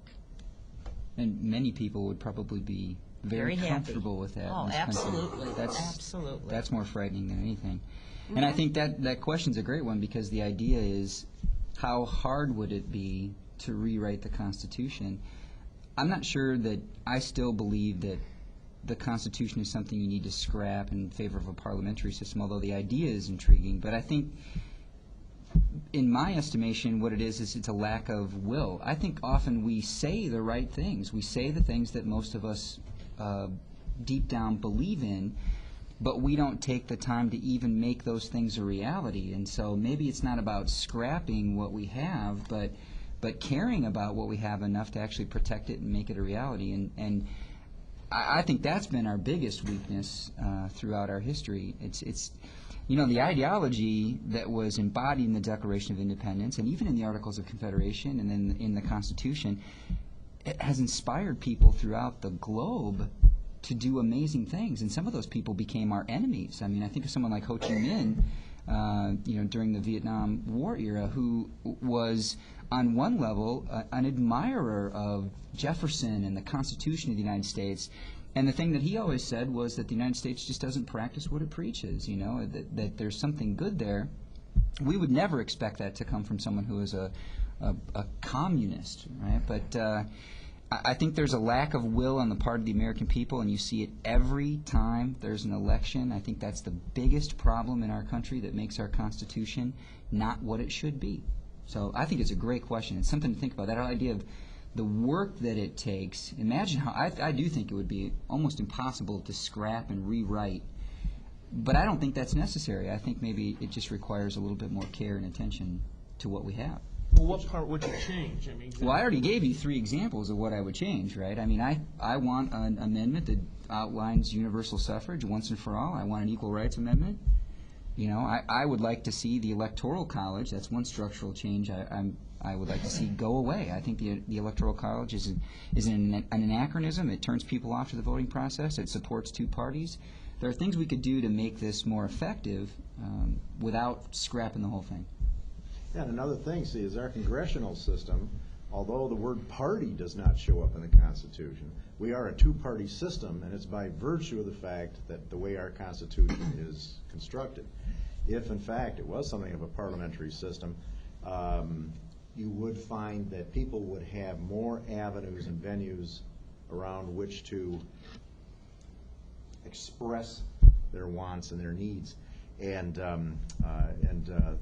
And many people would probably be very comfortable with that. Oh, in this absolutely. country. Absolutely. That's more frightening than anything. Mm-hmm. And I think that question's a great one, because the idea is, how hard would it be to rewrite the Constitution? I'm not sure that I still believe that the Constitution is something you need to scrap in favor of a parliamentary system, although the idea is intriguing. But I think, in my estimation, what it is it's a lack of will. I think often we say the right things. We say the things that most of us deep down believe in, but we don't take the time to even make those things a reality. And so maybe it's not about scrapping what we have, but caring about what we have enough to actually protect it and make it a reality. And I think that's been our biggest weakness throughout our history. It's the ideology that was embodied in the Declaration of Independence and even in the Articles of Confederation and then in the Constitution, it has inspired people throughout the globe to do amazing things. And some of those people became our enemies. I mean, I think of someone like Ho Chi Minh, during the Vietnam War era, who was, on one level, an admirer of Jefferson and the Constitution of the United States. And the thing that he always said was that the United States just doesn't practice what it preaches, that there's something good there. We would never expect that to come from someone who is a communist, right? But I think there's a lack of will on the part of the American people, and you see it every time there's an election. I think that's the biggest problem in our country that makes our Constitution not what it should be. So I think it's a great question. It's something to think about, that idea of the work that it takes. Imagine how, I do think it would be almost impossible to scrap and rewrite, but I don't think that's necessary. I think maybe it just requires a little bit more care and attention to what we have. Well, what part would you change? Well, I already gave you 3 examples of what I would change, right? I mean, I want an amendment that outlines universal suffrage once and for all. I want an equal rights amendment. I would like to see the Electoral College. That's one structural change I would like to see go away. I think the Electoral College is an anachronism. It turns people off to the voting process. It supports two parties. There are things we could do to make this more effective without scrapping the whole thing. Yeah, and another thing, see, is our congressional system, although the word party does not show up in the Constitution, we are a two-party system, and it's by virtue of the fact that the way our Constitution is constructed. If, in fact, it was something of a parliamentary system, you would find that people would have more avenues and venues around which to express their wants and their needs. And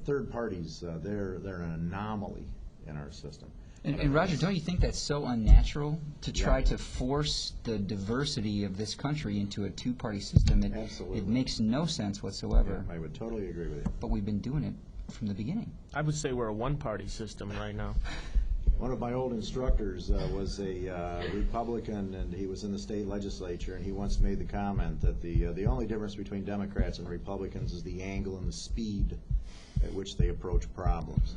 third parties, they're an anomaly in our system. And Roger, don't you think that's so unnatural to try to force the diversity of this country into a two-party system? Absolutely. It makes no sense whatsoever. Yeah, I would totally agree with you. But we've been doing it from the beginning. I would say we're a one-party system right now. One of my old instructors was a Republican, and he was in the state legislature, and he once made the comment that the only difference between Democrats and Republicans is the angle and the speed at which they approach problems.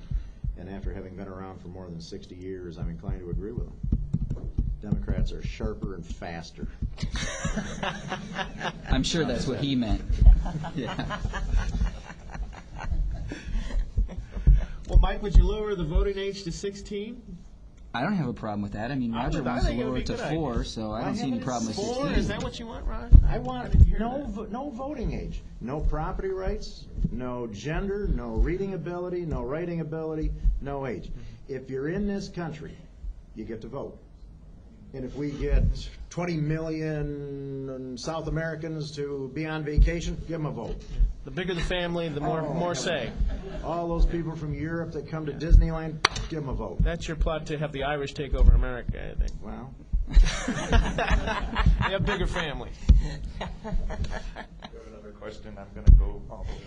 And after having been around for more than 60 years, I'm inclined to agree with him. Democrats are sharper and faster. I'm sure that's what he meant. Yeah. Well, Mike, would you lower the voting age to 16? I don't have a problem with that. I mean, Roger wants to lower it to 4, so I don't see any problem with 16. 4? Is that what you want, Ron? I want no voting age, no property rights, no gender, no reading ability, no writing ability, no age. If you're in this country, you get to vote. And if we get 20 million South Americans to be on vacation, give them a vote. The bigger the family, the more say. All those people from Europe that come to Disneyland, give them a vote. That's your plot to have the Irish take over America, I think. Well, They have bigger families. You have another question? I'm going to go all the way over here.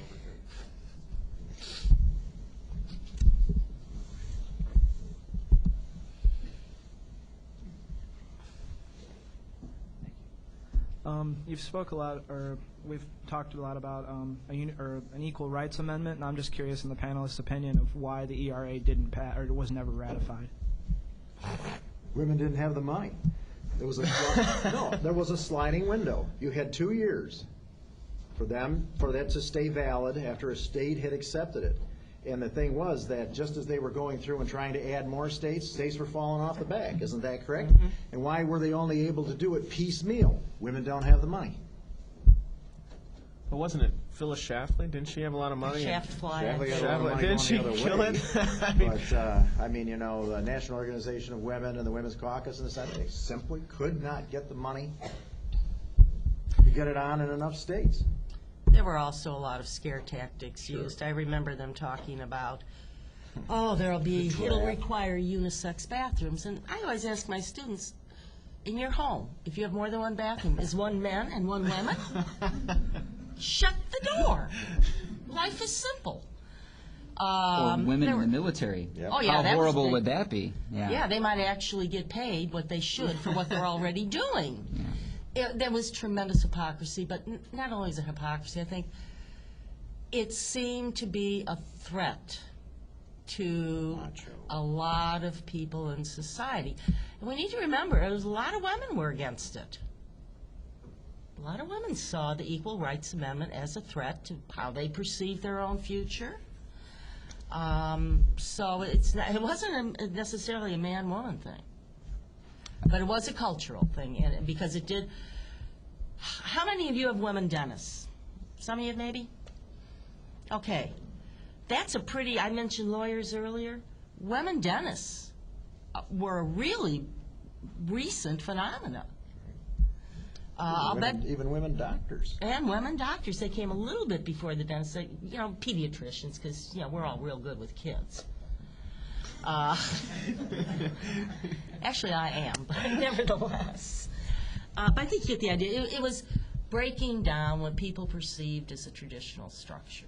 You've spoke a lot, or we've talked a lot about an equal rights amendment, and I'm just curious in the panelists' opinion of why the ERA didn't pass or was never ratified. women didn't have the money. There was there was a sliding window. You had 2 years for that to stay valid after a state had accepted it. And the thing was that just as they were going through and trying to add more states were falling off the back. Isn't that correct? Mm-hmm. And why were they only able to do it piecemeal? Women don't have the money. Well, wasn't it Phyllis Schlafly? Didn't she have a lot of money? Schlafly had a lot of money Didn't she going the other kill way. it? I mean, the National Organization of Women and the Women's Caucus and the Senate, they simply could not get the money to get it on in enough states. There were also a lot of scare tactics used. I remember them talking about, it'll require unisex bathrooms. And I always ask my students, in your home, if you have more than one bathroom, is one men and one women? Shut the door. Life is simple. Or women in the military. Yep. Oh, yeah, How horrible would that be? Yeah, they might actually get paid what they should for what they're already doing. Yeah. There was tremendous hypocrisy, but not only is it hypocrisy, I think it seemed to be a threat to a lot of people in society. And we need to remember, there was a lot of women were against it. A lot of women saw the Equal Rights Amendment as a threat to how they perceived their own future. So it wasn't necessarily a man-woman thing. But it was a cultural thing, and because it did. How many of you have women dentists? Some of you maybe? Okay. That's I mentioned lawyers earlier. Women dentists were a really recent phenomenon. Even women doctors. And women doctors. They came a little bit before the dentists. Pediatricians, because, we're all real good with kids. Actually, I am, but nevertheless. But I think you get the idea. It was breaking down what people perceived as a traditional structure.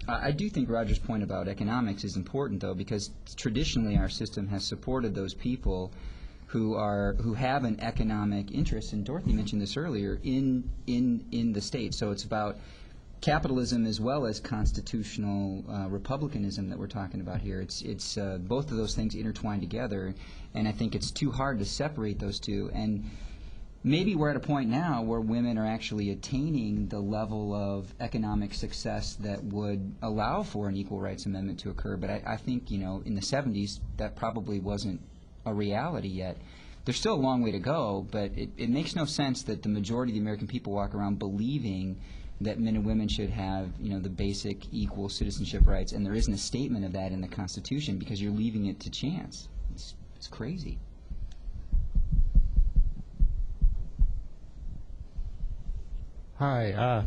I do think Roger's point about economics is important, though, because traditionally our system has supported those people who have an economic interest, and Dorothy mentioned this earlier, in the state. So it's about capitalism as well as constitutional republicanism that we're talking about here. It's both of those things intertwined together, and I think it's too hard to separate those two. And maybe we're at a point now where women are actually attaining the level of economic success that would allow for an equal rights amendment to occur. But I think, in the 70s, that probably wasn't a reality yet. There's still a long way to go, but it makes no sense that the majority of the American people walk around believing that men and women should have, the basic equal citizenship rights, and there isn't a statement of that in the Constitution because you're leaving it to chance. It's crazy. Hi.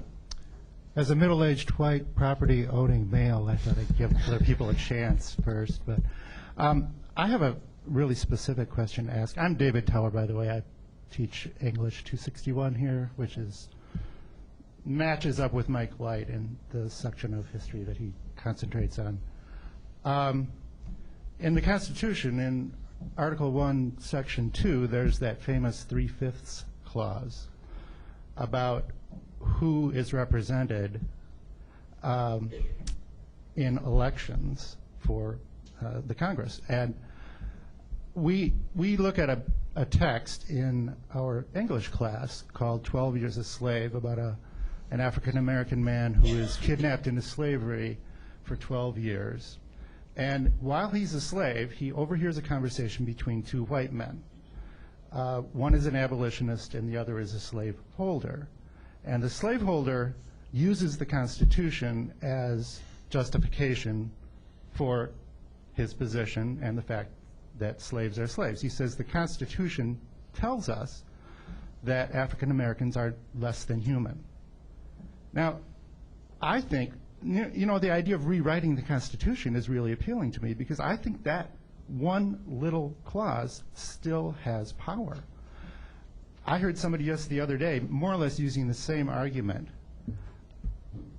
As a middle-aged white property-owning male, I thought I'd give other people a chance first. But I have a really specific question to ask. I'm David Tower, by the way. I teach English 261 here, which matches up with Mike Light in the section of history that he concentrates on. In the Constitution, in Article 1, Section 2, there's that famous 3/5 clause about who is represented in elections for the Congress. And we look at a text in our English class called 12 Years a Slave about an African-American man who is kidnapped into slavery for 12 years. And while he's a slave, he overhears a conversation between two white men. One is an abolitionist and the other is a slaveholder. And the slaveholder uses the Constitution as justification for his position and the fact that slaves are slaves. He says the Constitution tells us that African Americans are less than human. Now, I think, the idea of rewriting the Constitution is really appealing to me because I think that one little clause still has power. I heard somebody just the other day more or less using the same argument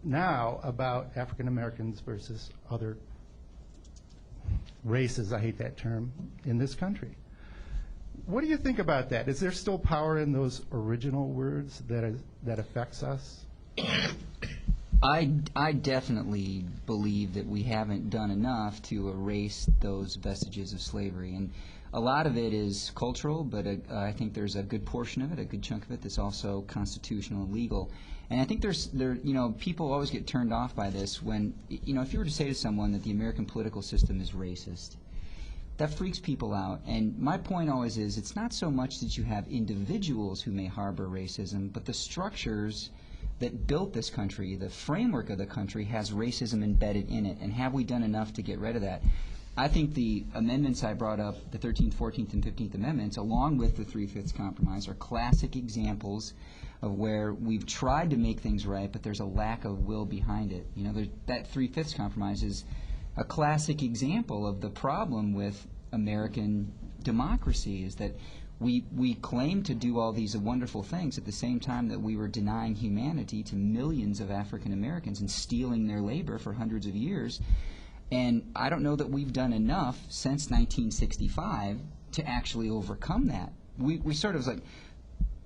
now about African Americans versus other races, I hate that term, in this country. What do you think about that? Is there still power in those original words that affects us? I definitely believe that we haven't done enough to erase those vestiges of slavery. And a lot of it is cultural, but I think there's a good portion of it, a good chunk of it, that's also constitutional and legal. And I think people always get turned off by this when, if you were to say to someone that the American political system is racist, that freaks people out. And my point always is it's not so much that you have individuals who may harbor racism, but the structures that built this country, the framework of the country, has racism embedded in it. And have we done enough to get rid of that? I think the amendments I brought up, the 13th, 14th, and 15th Amendments, along with the 3/5 Compromise, are classic examples of where we've tried to make things right, but there's a lack of will behind it. That 3/5 Compromise is a classic example of the problem with American democracy, is that we claim to do all these wonderful things at the same time that we were denying humanity to millions of African Americans and stealing their labor for hundreds of years. And I don't know that we've done enough since 1965 to actually overcome that. We sort of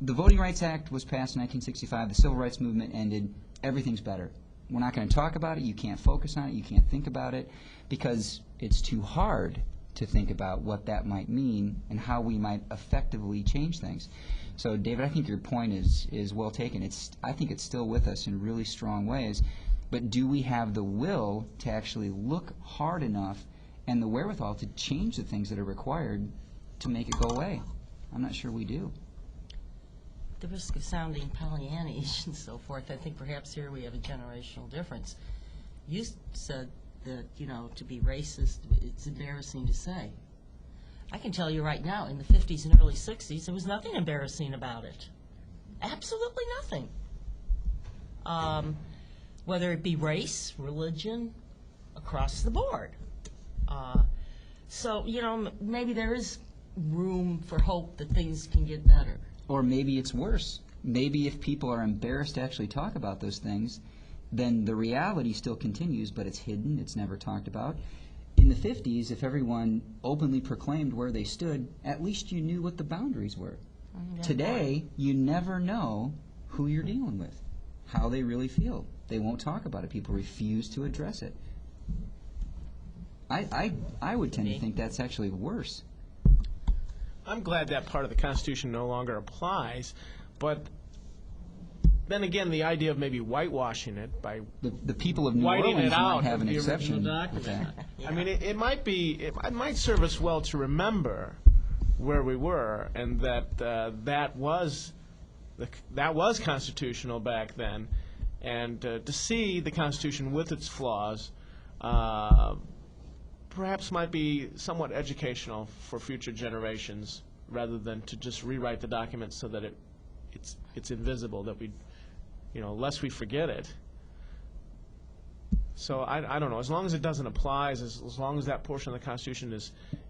the Voting Rights Act was passed in 1965, the Civil Rights Movement ended, everything's better. We're not going to talk about it, you can't focus on it, you can't think about it, because it's too hard to think about what that might mean and how we might effectively change things. So, David, I think your point is well taken. I think it's still with us in really strong ways. But do we have the will to actually look hard enough and the wherewithal to change the things that are required to make it go away? I'm not sure we do. The risk of sounding Pollyannish and so forth, I think perhaps here we have a generational difference. You said that, to be racist, it's embarrassing to say. I can tell you right now, in the 50s and early 60s, there was nothing embarrassing about it. Absolutely nothing. Whether it be race, religion, across the board. So, maybe there is room for hope that things can get better. Or maybe it's worse. Maybe if people are embarrassed to actually talk about those things, then the reality still continues, but it's hidden, it's never talked about. In the 50s, if everyone openly proclaimed where they stood, at least you knew what the boundaries were. Today, you never know who you're dealing with, how they really feel. They won't talk about it. People refuse to address it. I would tend to think that's actually worse. I'm glad that part of the Constitution no longer applies, but then again, the idea of maybe whitewashing it by The people of New whiting Orleans it out might have of an the exception original with document. that. I mean, it might serve us well to remember where we were, and that that was constitutional back then, and to see the Constitution with its flaws perhaps might be somewhat educational for future generations, rather than to just rewrite the document so that it's invisible, that we, lest we forget it. So I don't know. As long as it doesn't apply, as long as that portion of the Constitution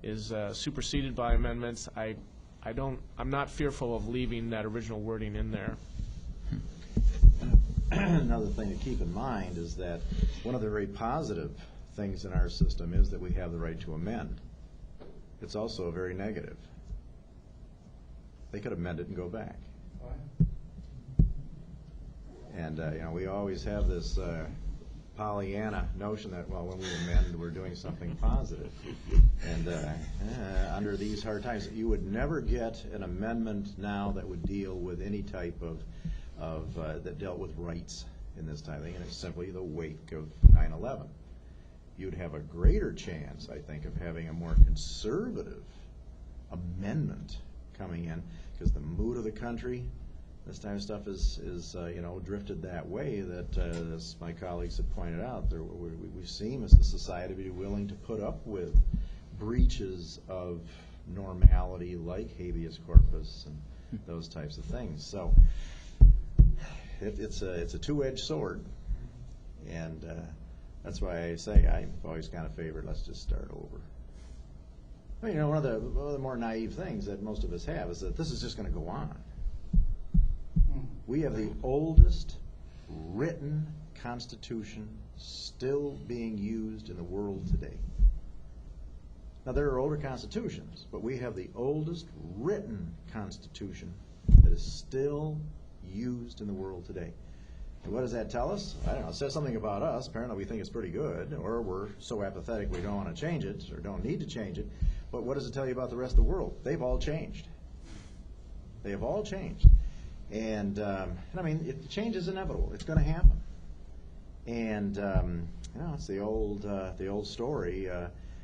is superseded by amendments, I'm not fearful of leaving that original wording in there. Another thing to keep in mind is that one of the very positive things in our system is that we have the right to amend. It's also very negative. They could amend it and go back. And we always have this Pollyanna notion that, well, when we amend, we're doing something positive. And under these hard times, you would never get an amendment now that would deal with any type of that dealt with rights in this time thing, and it's simply the wake of 9/11. You'd have a greater chance, I think, of having a more conservative amendment coming in, because the mood of the country, this type of stuff is drifted that way that, as my colleagues have pointed out, we seem as a society to be willing to put up with breaches of normality like habeas corpus and those types of things. So it's a two-edged sword, and that's why I say I've always kind of favored let's just start over. I mean, one of the more naive things that most of us have is that this is just going to go on. We have the oldest written Constitution still being used in the world today. Now, there are older constitutions, but we have the oldest written Constitution that is still used in the world today. And what does that tell us? I don't know. It says something about us. Apparently we think it's pretty good, or we're so apathetic we don't want to change it or don't need to change it. But what does it tell you about the rest of the world? They've all changed. They have all changed. And I mean, change is inevitable. It's going to happen. And it's the old story.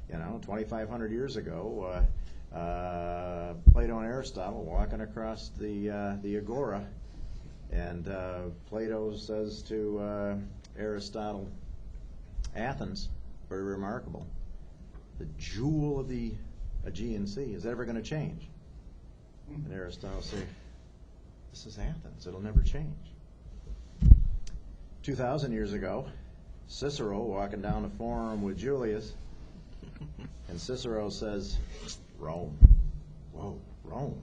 2,500 years ago, Plato and Aristotle walking across the agora, and Plato says to Aristotle, Athens, very remarkable, the jewel of the Aegean Sea, is that ever going to change? And Aristotle said, this is Athens, it'll never change. 2,000 years ago, Cicero walking down the forum with Julius, and Cicero says, Rome. Whoa, Rome.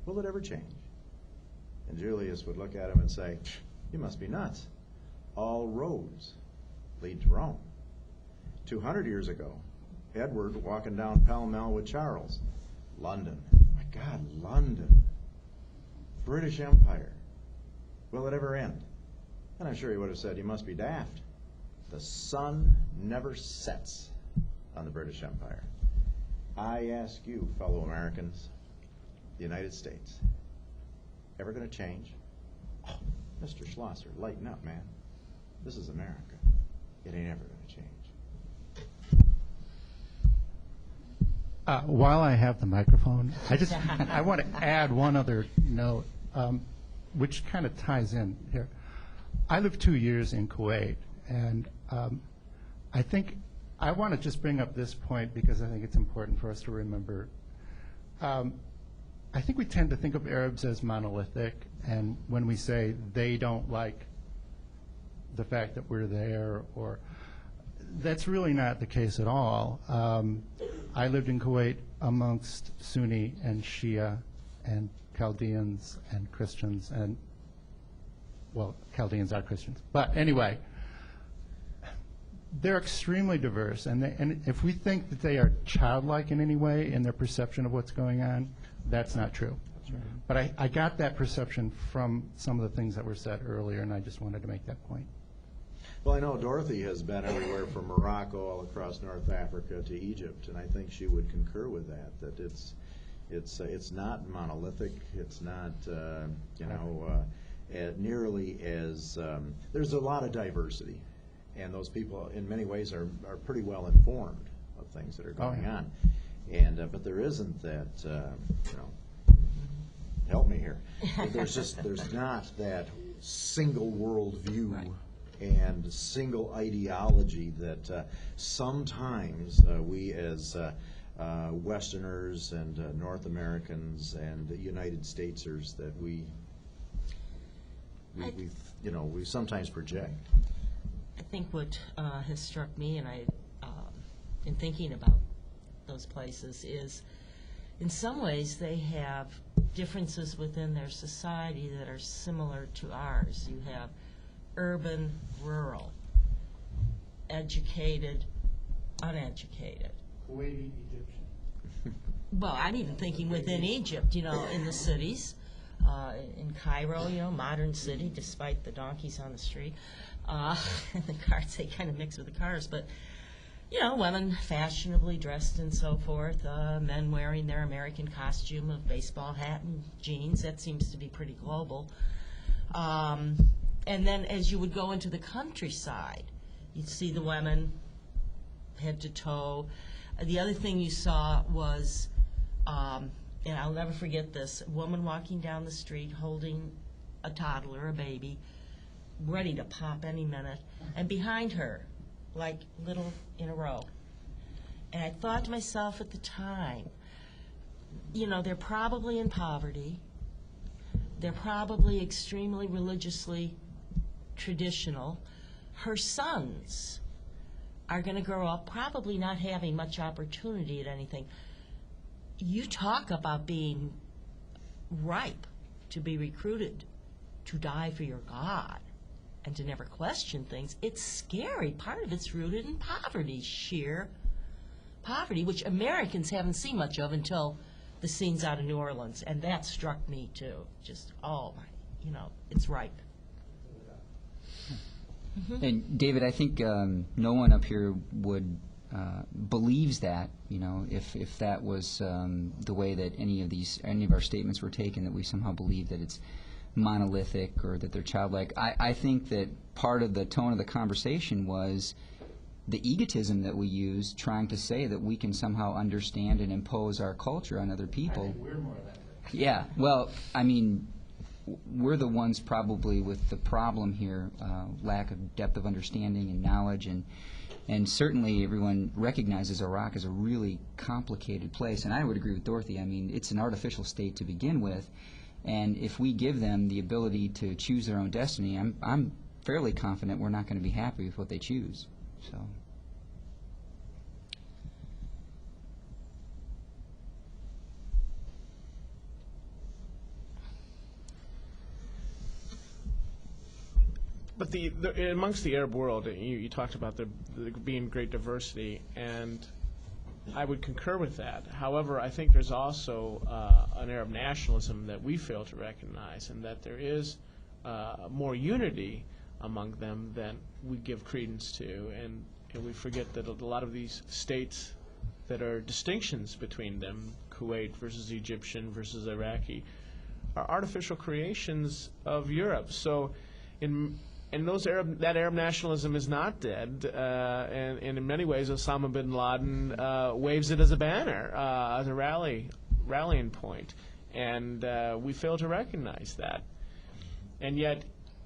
Will it ever change? And Julius would look at him and say, you must be nuts. All roads lead to Rome. 200 years ago, Edward walking down Pall Mall with Charles. London. My God, London. British Empire. Will it ever end? And I'm sure he would have said, you must be daft. The sun never sets on the British Empire. I ask you, fellow Americans, the United States, ever going to change? Oh, Mr. Schlosser, lighten up, man. This is America. It ain't ever going to change. While I have the microphone, I want to add one other note, which kind of ties in here. I lived 2 years in Kuwait, and I think I want to just bring up this point because I think it's important for us to remember. I think we tend to think of Arabs as monolithic, and when we say they don't like the fact that we're there, or that's really not the case at all. I lived in Kuwait amongst Sunni and Shia and Chaldeans and Christians, and well, Chaldeans are Christians. But anyway, they're extremely diverse, and if we think that they are childlike in any way in their perception of what's going on, that's not true. But I got that perception from some of the things that were said earlier, and I just wanted to make that point. Well, I know Dorothy has been everywhere from Morocco all across North Africa to Egypt, and I think she would concur with that it's not monolithic. It's not, nearly as, there's a lot of diversity, and those people in many ways are pretty well informed of things that are going on. And but there isn't that, help me here. There's not that single worldview and single ideology that sometimes we as Westerners and North Americans and United Statesers that we sometimes project. I think what has struck me, and in thinking about those places, is in some ways they have differences within their society that are similar to ours. You have urban, rural, educated, uneducated. Kuwaiti, Egyptian. Well, I'm even thinking within Egypt, in the cities, in Cairo, modern city, despite the donkeys on the street, and the cars, they kind of mix with the cars, but, women fashionably dressed and so forth, men wearing their American costume of baseball hat and jeans. That seems to be pretty global. And then as you would go into the countryside, you'd see the women head to toe. The other thing you saw was, and I'll never forget this, a woman walking down the street holding a toddler, a baby, ready to pop any minute, and behind her, like little in a row. And I thought to myself at the time, they're probably in poverty. They're probably extremely religiously traditional. Her sons are going to grow up probably not having much opportunity at anything. You talk about being ripe to be recruited to die for your God and to never question things. It's scary. Part of it's rooted in poverty, sheer poverty, which Americans haven't seen much of until the scenes out of New Orleans, and that struck me too. Just, it's ripe. And David, I think no one up here would believes that, if that was the way that any of our statements were taken, that we somehow believe that it's monolithic or that they're childlike. I think that part of the tone of the conversation was the egotism that we use, trying to say that we can somehow understand and impose our culture on other people. I think we're more that way. Yeah, well, we're the ones probably with the problem here, lack of depth of understanding and knowledge, and certainly everyone recognizes Iraq as a really complicated place, and I would agree with Dorothy. It's an artificial state to begin with, and if we give them the ability to choose their own destiny, I'm fairly confident we're not going to be happy with what they choose. So. But amongst the Arab world, you talked about there being great diversity, and I would concur with that. However, I think there's also an Arab nationalism that we fail to recognize, and that there is more unity among them than we give credence to, and we forget that a lot of these states that are distinctions between them, Kuwait versus Egyptian versus Iraqi, are artificial creations of Europe. So and that Arab nationalism is not dead, and in many ways Osama bin Laden waves it as a banner, as a rallying point, and we fail to recognize that. And yet,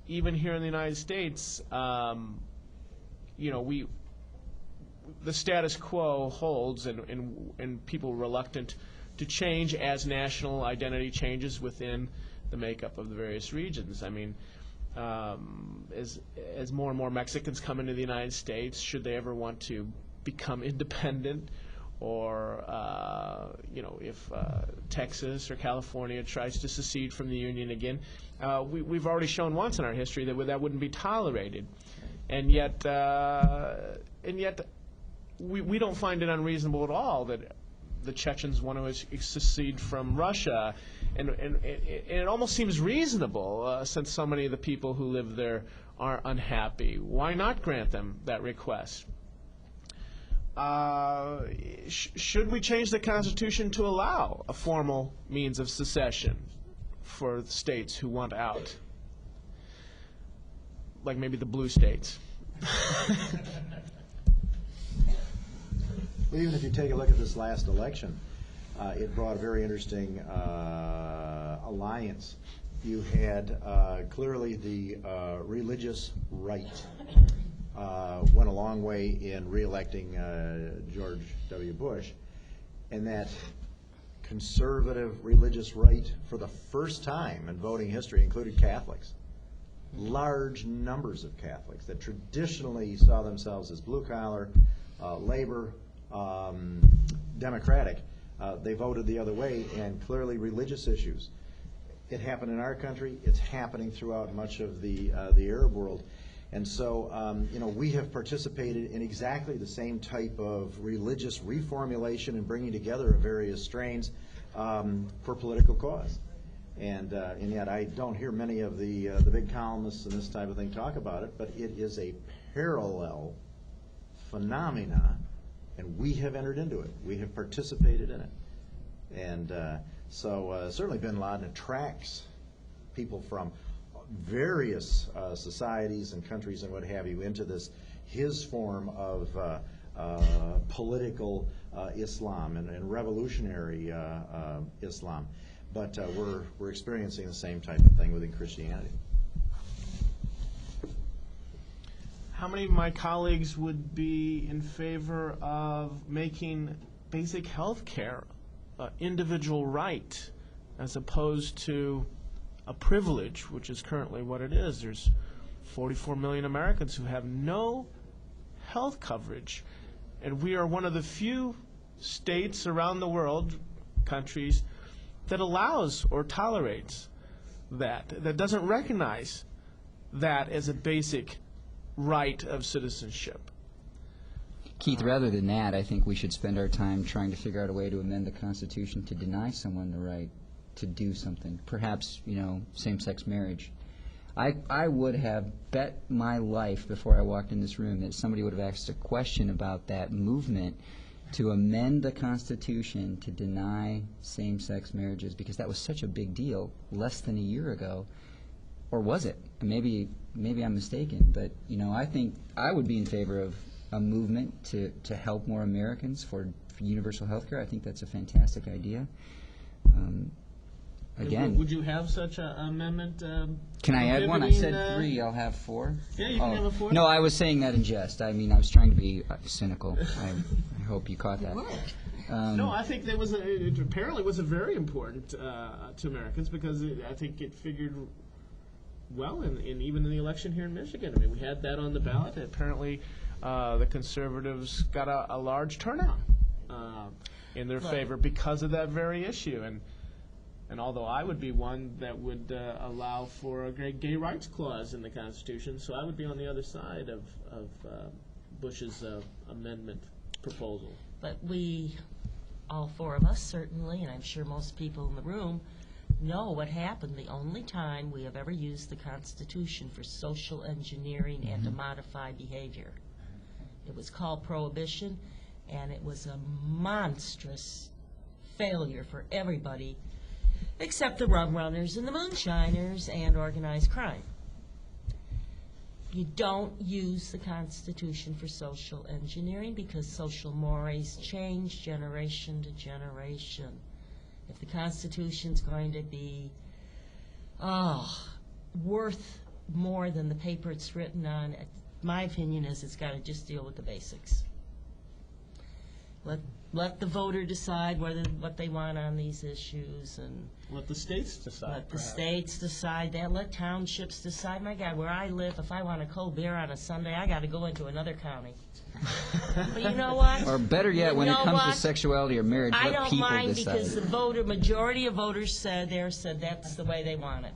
even here in the United States, the status quo holds, and people are reluctant to change as national identity changes within the makeup of the various regions. As more and more Mexicans come into the United States, should they ever want to become independent, or if Texas or California tries to secede from the Union again, we've already shown once in our history that wouldn't be tolerated, and yet we don't find it unreasonable at all that the Chechens want to secede from Russia, And it almost seems reasonable, since so many of the people who live there are unhappy. Why not grant them that request? Should we change the Constitution to allow a formal means of secession for states who want out? Like maybe the blue states. Well, even if you take a look at this last election, it brought a very interesting alliance. You had clearly the religious right went a long way in re-electing George W. Bush, and that conservative religious right, for the first time in voting history, included Catholics. Large numbers of Catholics that traditionally saw themselves as blue-collar, labor, democratic. They voted the other way, and clearly religious issues. It happened in our country. It's happening throughout much of the Arab world. And so, we have participated in exactly the same type of religious reformulation and bringing together of various strains for political cause. And yet I don't hear many of the big columnists and this type of thing talk about it, but it is a parallel phenomena, and we have entered into it. We have participated in it. And so certainly bin Laden attracts people from various societies and countries and what have you into his form of political Islam and revolutionary Islam. But we're experiencing the same type of thing within Christianity. How many of my colleagues would be in favor of making basic health care an individual right as opposed to a privilege, which is currently what it is? There's 44 million Americans who have no health coverage, and we are one of the few states around the world, countries, that allows or tolerates that doesn't recognize that as a basic right of citizenship. Keith, rather than that, I think we should spend our time trying to figure out a way to amend the Constitution to deny someone the right to do something. Perhaps, same-sex marriage. I would have bet my life before I walked in this room that somebody would have asked a question about that movement to amend the Constitution to deny same-sex marriages, because that was such a big deal less than a year ago. Or was it? Maybe I'm mistaken, but I think I would be in favor of a movement to help more Americans for universal health care. I think that's a fantastic idea. Again, would you have such an amendment? Can I add one? I said 3. I'll have 4. Yeah, you can have a 4. No, I was saying that in jest. I mean, I was trying to be cynical. I hope you caught that. No, I think that it apparently was very important to Americans, because I think it figured well in even in the election here in Michigan. I mean, we had that on the ballot. Apparently, the conservatives got a large turnout in their favor because of that very issue. And although I would be one that would allow for a gay rights clause in the Constitution, so I would be on the other side of Bush's amendment proposal. But we, all 4 of us certainly, and I'm sure most people in the room, know what happened the only time we have ever used the Constitution for social engineering and to modify behavior. It was called Prohibition, and it was a monstrous failure for everybody except the rum runners and the moonshiners and organized crime. You don't use the Constitution for social engineering, because social mores change generation to generation. If the Constitution's going to be worth more than the paper it's written on, my opinion is it's got to just deal with the basics. Let the voter decide what they want on these issues, and let the states decide. Let the states decide that. Let townships decide. My God, where I live, if I want a cold beer on a Sunday, I got to go into another county. But you know what? Or better yet, when it comes to sexuality or marriage, I let don't people mind, decide. because the majority of voters said that's the way they want it.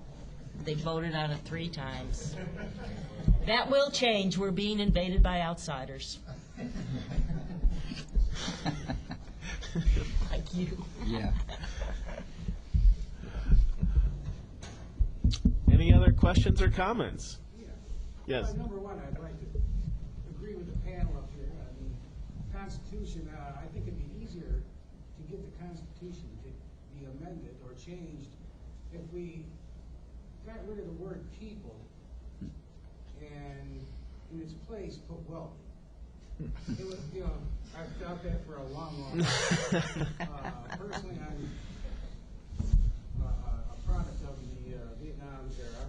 They voted on it 3 times. That will change. We're being invaded by outsiders. Like you. Yeah. Any other questions or comments? Yes. Number one, I'd like to agree with the panel up here. The Constitution, I think it'd be easier to get the Constitution to be amended or changed if we got rid of the word people and in its place put wealthy. It was, I've felt that for a long time. Personally, I'm a product of the Vietnam era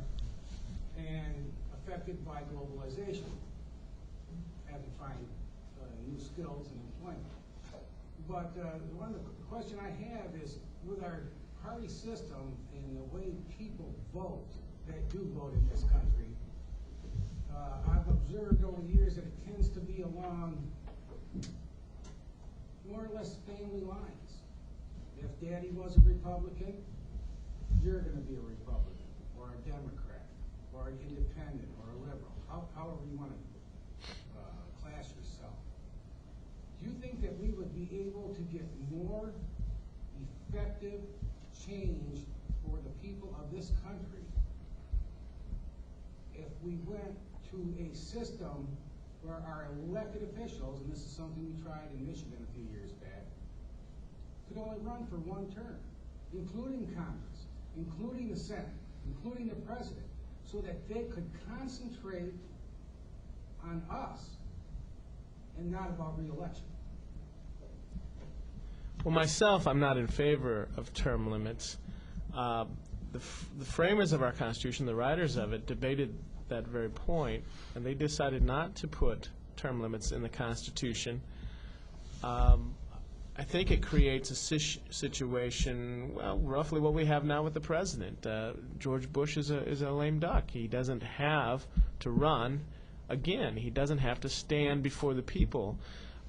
and affected by globalization. Had to find new skills and employment. But the question I have is, with our party system and the way people vote, that do vote in this country, I've observed over the years that it tends to be along more or less family lines. If Daddy was a Republican, you're going to be a Republican, or a Democrat, or an independent, or a liberal, however you want to class yourself. Do you think that we would be able to get more effective change for the people of this country if we went to a system where our elected officials, and this is something we tried in Michigan a few years back, could only run for one term, including Congress, including the Senate, including the President, so that they could concentrate on us and not about re-election? Well, myself, I'm not in favor of term limits. The framers of our Constitution, the writers of it, debated that very point, and they decided not to put term limits in the Constitution. I think it creates a situation, well, roughly what we have now with the president. George Bush is a lame duck. He doesn't have to run again. He doesn't have to stand before the people.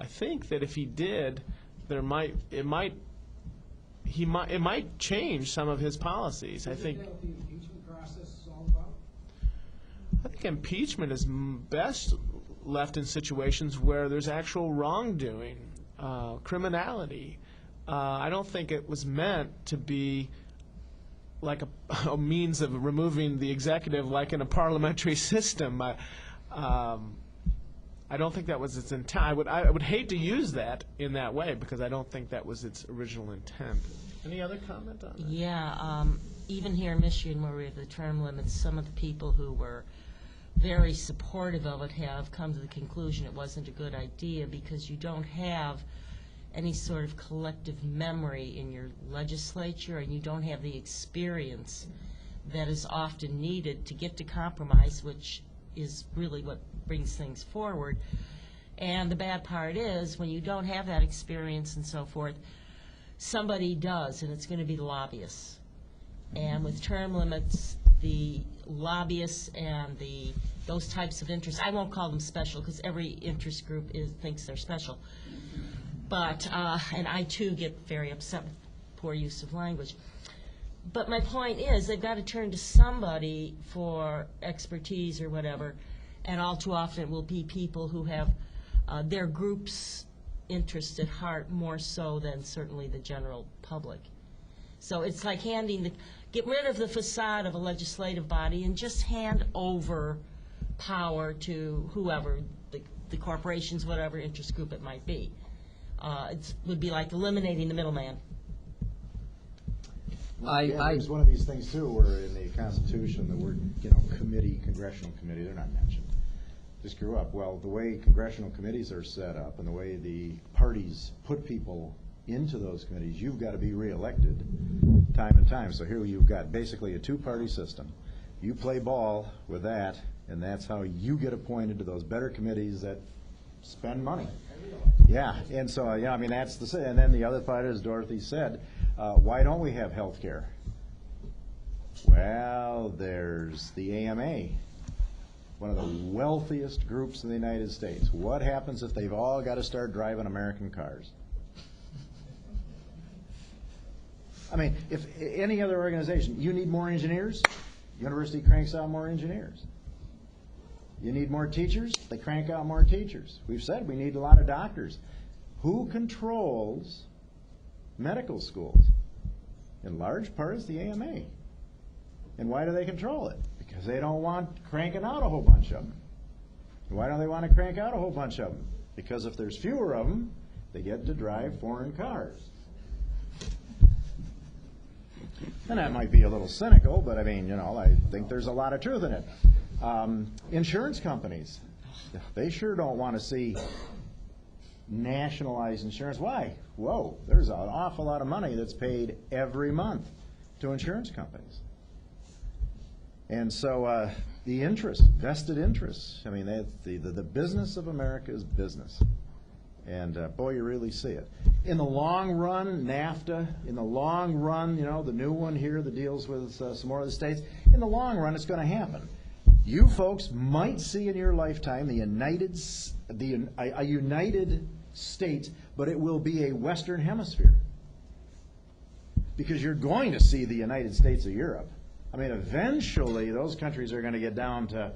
I think that if he did, it might change some of his policies. I think. Is that what the impeachment process is all about? I think impeachment is best left in situations where there's actual wrongdoing, criminality. I don't think it was meant to be like a means of removing the executive like in a parliamentary system. I don't think that was its intent. I would hate to use that in that way because I don't think that was its original intent. Any other comment on that? Yeah, even here in Michigan where we have the term limits, some of the people who were very supportive of it have come to the conclusion it wasn't a good idea because you don't have any sort of collective memory in your legislature and you don't have the experience that is often needed to get to compromise, which is really what brings things forward. And the bad part is when you don't have that experience and so forth, somebody does, and it's going to be the lobbyists. And with term limits, the lobbyists and those types of interests, I won't call them special because every interest group thinks they're special. But, and I too get very upset with poor use of language. But my point is they've got to turn to somebody for expertise or whatever, and all too often it will be people who have their group's interest at heart more so than certainly the general public. So it's like get rid of the facade of a legislative body and just hand over power to whoever, the corporations, whatever interest group it might be. It would be like eliminating the middleman. There's one of these things too where in the Constitution the word committee, congressional committee, they're not mentioned. Just grew up. Well, the way congressional committees are set up and the way the parties put people into those committees, you've got to be reelected time and time. So here you've got basically a two-party system. You play ball with that, and that's how you get appointed to those better committees that spend money. Yeah, and so I mean that's and then the other part, as Dorothy said, why don't we have health care? Well, there's the AMA, one of the wealthiest groups in the United States. What happens if they've all got to start driving American cars? I mean, if any other organization, you need more engineers, university cranks out more engineers. You need more teachers, they crank out more teachers. We've said we need a lot of doctors. Who controls medical schools? In large part, it's the AMA. And why do they control it? Because they don't want cranking out a whole bunch of them. Why don't they want to crank out a whole bunch of them? Because if there's fewer of them, they get to drive foreign cars. And that might be a little cynical, but I mean, I think there's a lot of truth in it. Insurance companies, they sure don't want to see nationalized insurance. Why? Whoa, there's an awful lot of money that's paid every month to insurance companies. And so the interest, vested interests, I mean, the business of America is business. And boy, you really see it. In the long run, NAFTA, in the long run, the new one here that deals with some more of the states, in the long run, it's going to happen. You folks might see in your lifetime a United States, but it will be a Western Hemisphere. Because you're going to see the United States of Europe. I mean, eventually those countries are going to get down to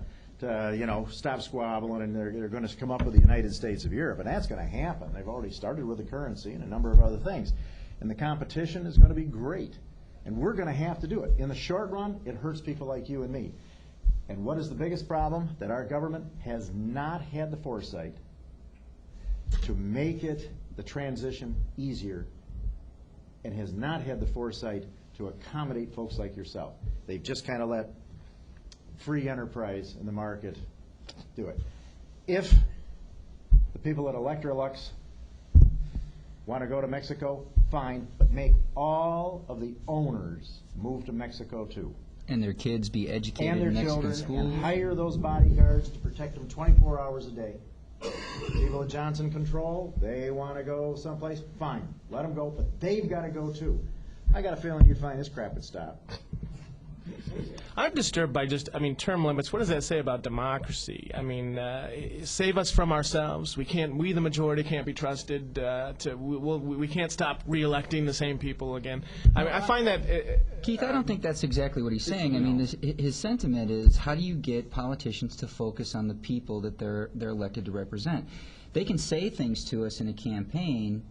stop squabbling, and they're going to come up with the United States of Europe, and that's going to happen. They've already started with the currency and a number of other things. And the competition is going to be great. And we're going to have to do it. In the short run, it hurts people like you and me. And what is the biggest problem? That our government has not had the foresight to make the transition easier, and has not had the foresight to accommodate folks like yourself. They've just kind of let free enterprise in the market do it. If the people at Electrolux want to go to Mexico, fine, but make all of the owners move to Mexico too. And their kids be educated And their in Mexican children, schools. and hire those bodyguards to protect them 24 hours a day. People at Johnson Control, they want to go someplace, fine, let them go, but they've got to go too. I got a feeling you'd find this crap would stop. I'm disturbed by term limits. What does that say about democracy? I mean, save us from ourselves. We, the majority, can't be trusted. We can't stop re-electing the same people again. I mean, I find that... Keith, I don't think that's exactly what he's saying. I mean, his sentiment is, how do you get politicians to focus on the people that they're elected to represent? They can say things to us in a campaign,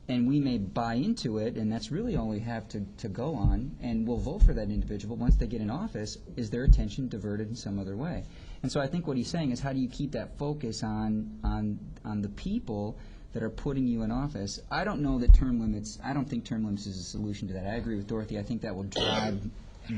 and we may buy into it, and that's really all we have to go on, and we'll vote for that individual. Once they get in office, is their attention diverted in some other way? And so I think what he's saying is, how do you keep that focus on the people that are putting you in office? I don't know that term limits, I don't think term limits is a solution to that. I agree with Dorothy. I think that will drive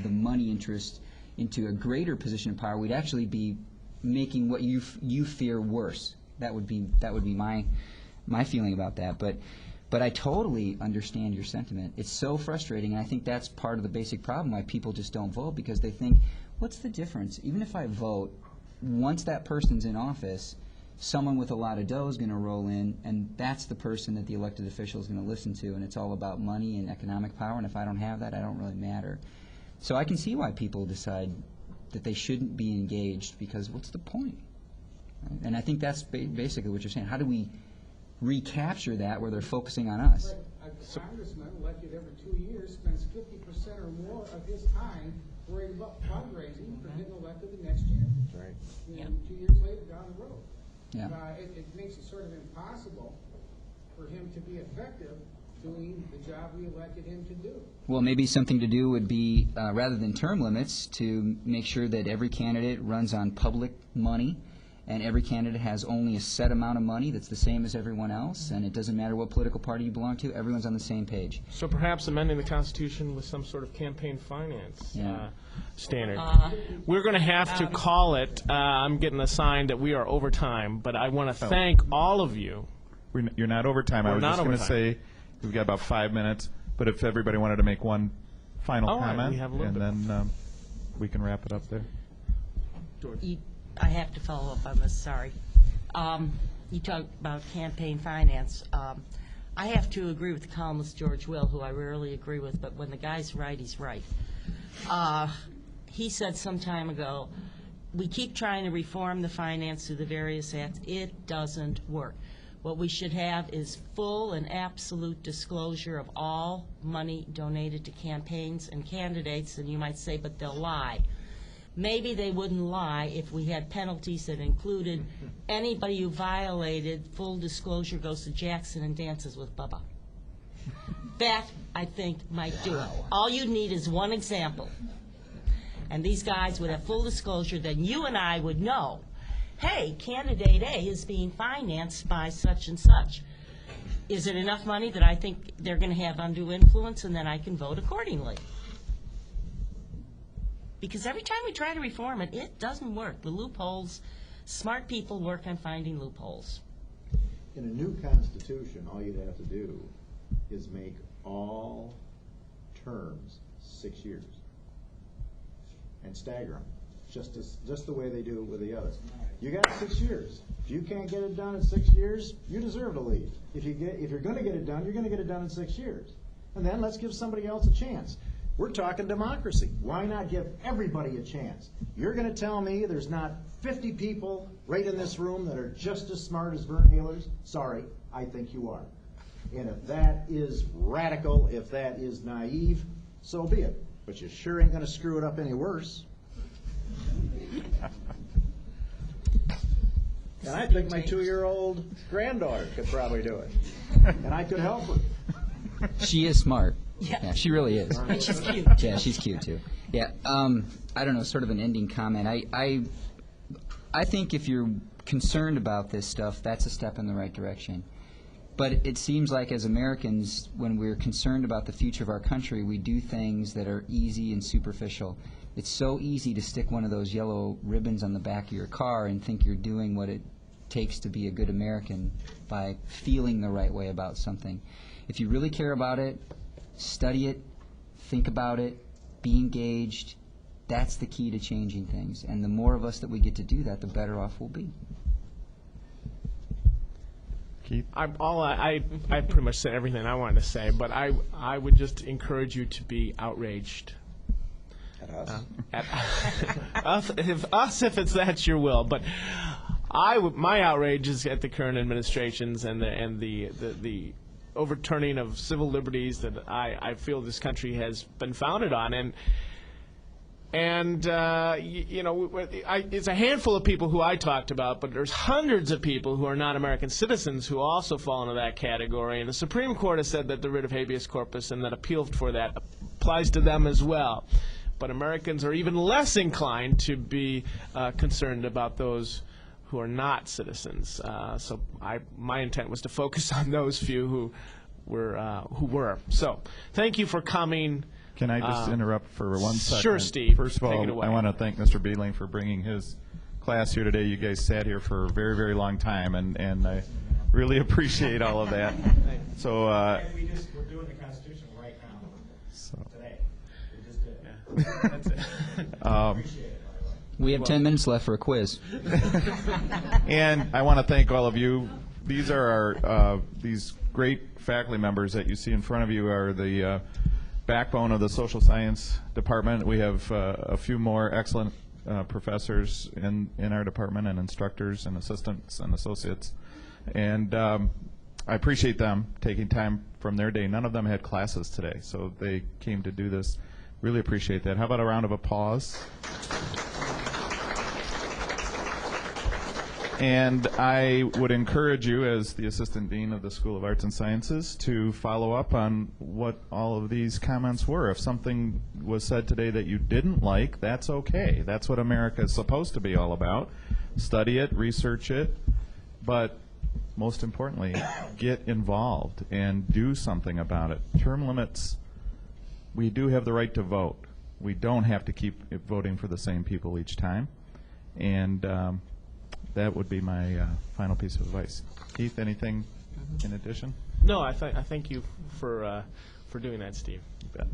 the money interest into a greater position of power. We'd actually be making what you fear worse. That would be my feeling about that. But I totally understand your sentiment. It's so frustrating, and I think that's part of the basic problem why people just don't vote, because they think, what's the difference? Even if I vote, once that person's in office, someone with a lot of dough is going to roll in, and that's the person that the elected official is going to listen to, and it's all about money and economic power, and if I don't have that, I don't really matter. So I can see why people decide that they shouldn't be engaged, because what's the point? And I think that's basically what you're saying. How do we recapture that where they're focusing on us? A congressman elected every 2 years spends 50% or more of his time worried about fundraising for getting elected the next year. That's right. And 2 years later, down the road. Yeah. It makes it sort of impossible for him to be effective doing the job we elected him to do. Well, maybe something to do would be, rather than term limits, to make sure that every candidate runs on public money, and every candidate has only a set amount of money that's the same as everyone else, and it doesn't matter what political party you belong to, everyone's on the same page. So perhaps amending the Constitution with some sort of campaign finance standard. We're going to have to call it. I'm getting a sign that we are over time, but I want to thank all of you. You're not over time. I was just going to say we've got about 5 minutes, but if everybody wanted to make one final comment, we have a little and then we can wrap it up there. I have to follow up on this, sorry. You talked about campaign finance. I have to agree with the columnist George Will, who I rarely agree with, but when the guy's right, he's right. He said some time ago, we keep trying to reform the finance through the various acts. It doesn't work. What we should have is full and absolute disclosure of all money donated to campaigns and candidates, and you might say, but they'll lie. Maybe they wouldn't lie if we had penalties that included anybody who violated full disclosure goes to Jackson and dances with Bubba. That, I think, might do it. All you need is one example. and these guys would have full disclosure, then you and I would know, hey, candidate A is being financed by such and such. Is it enough money that I think they're going to have undue influence, and then I can vote accordingly? Because every time we try to reform it, it doesn't work. The loopholes, smart people work on finding loopholes. In a new constitution, all you'd have to do is make all terms 6 years and stagger them, just the way they do it with the others. You got 6 years. If you can't get it done in 6 years, you deserve to leave. If you're going to get it done, you're going to get it done in 6 years. And then let's give somebody else a chance. We're talking democracy. Why not give everybody a chance? You're going to tell me there's not 50 people right in this room that are just as smart as Vern Ehlers? Sorry, I think you are. And if that is radical, if that is naive, so be it. But you sure ain't going to screw it up any worse. And I think my 2-year-old granddaughter could probably do it. And I could help her. She is smart. Yeah. She really is. And she's cute. Yeah, she's cute too. Yeah, I don't know, sort of an ending comment. I think if you're concerned about this stuff, that's a step in the right direction. But it seems like as Americans, when we're concerned about the future of our country, we do things that are easy and superficial. It's so easy to stick one of those yellow ribbons on the back of your car and think you're doing what it takes to be a good American by feeling the right way about something. If you really care about it, study it, think about it, be engaged. That's the key to changing things. And the more of us that we get to do that, the better off we'll be. Keith? I pretty much said everything I wanted to say, but I would just encourage you to be outraged. At us? If it's that's your will. But my outrage is at the current administrations and the overturning of civil liberties that I feel this country has been founded on. And it's a handful of people who I talked about, but there's hundreds of people who are not American citizens who also fall into that category. And the Supreme Court has said that the writ of habeas corpus and that appeal for that applies to them as well. But Americans are even less inclined to be concerned about those who are not citizens. So my intent was to focus on those few who were. So thank you for coming. Can I just interrupt for 1 second? Sure, Steve. First of Take it all, away. I want to thank Mr. Beeling for bringing his class here today. You guys sat here for a very, very long time, and I really appreciate all of that. So, We're doing the Constitution right now, today. We just did it. That's it. Appreciate it, by the way. We have 10 minutes left for a quiz. And I want to thank all of you. These are our these great faculty members that you see in front of you are the backbone of the social science department. We have a few more excellent professors in our department, and instructors and assistants and associates. And I appreciate them taking time from their day. None of them had classes today, so they came to do this. Really appreciate that. How about a round of applause? And I would encourage you, as the Assistant Dean of the School of Arts and Sciences, to follow up on what all of these comments were. If something was said today that you didn't like, that's okay. That's what America is supposed to be all about. Study it, research it, but most importantly, get involved and do something about it. Term limits, we do have the right to vote. We don't have to keep voting for the same people each time. And that would be my final piece of advice. Keith, anything in addition? No, I thank you for doing that, Steve. You bet.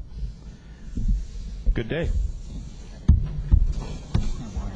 Good day.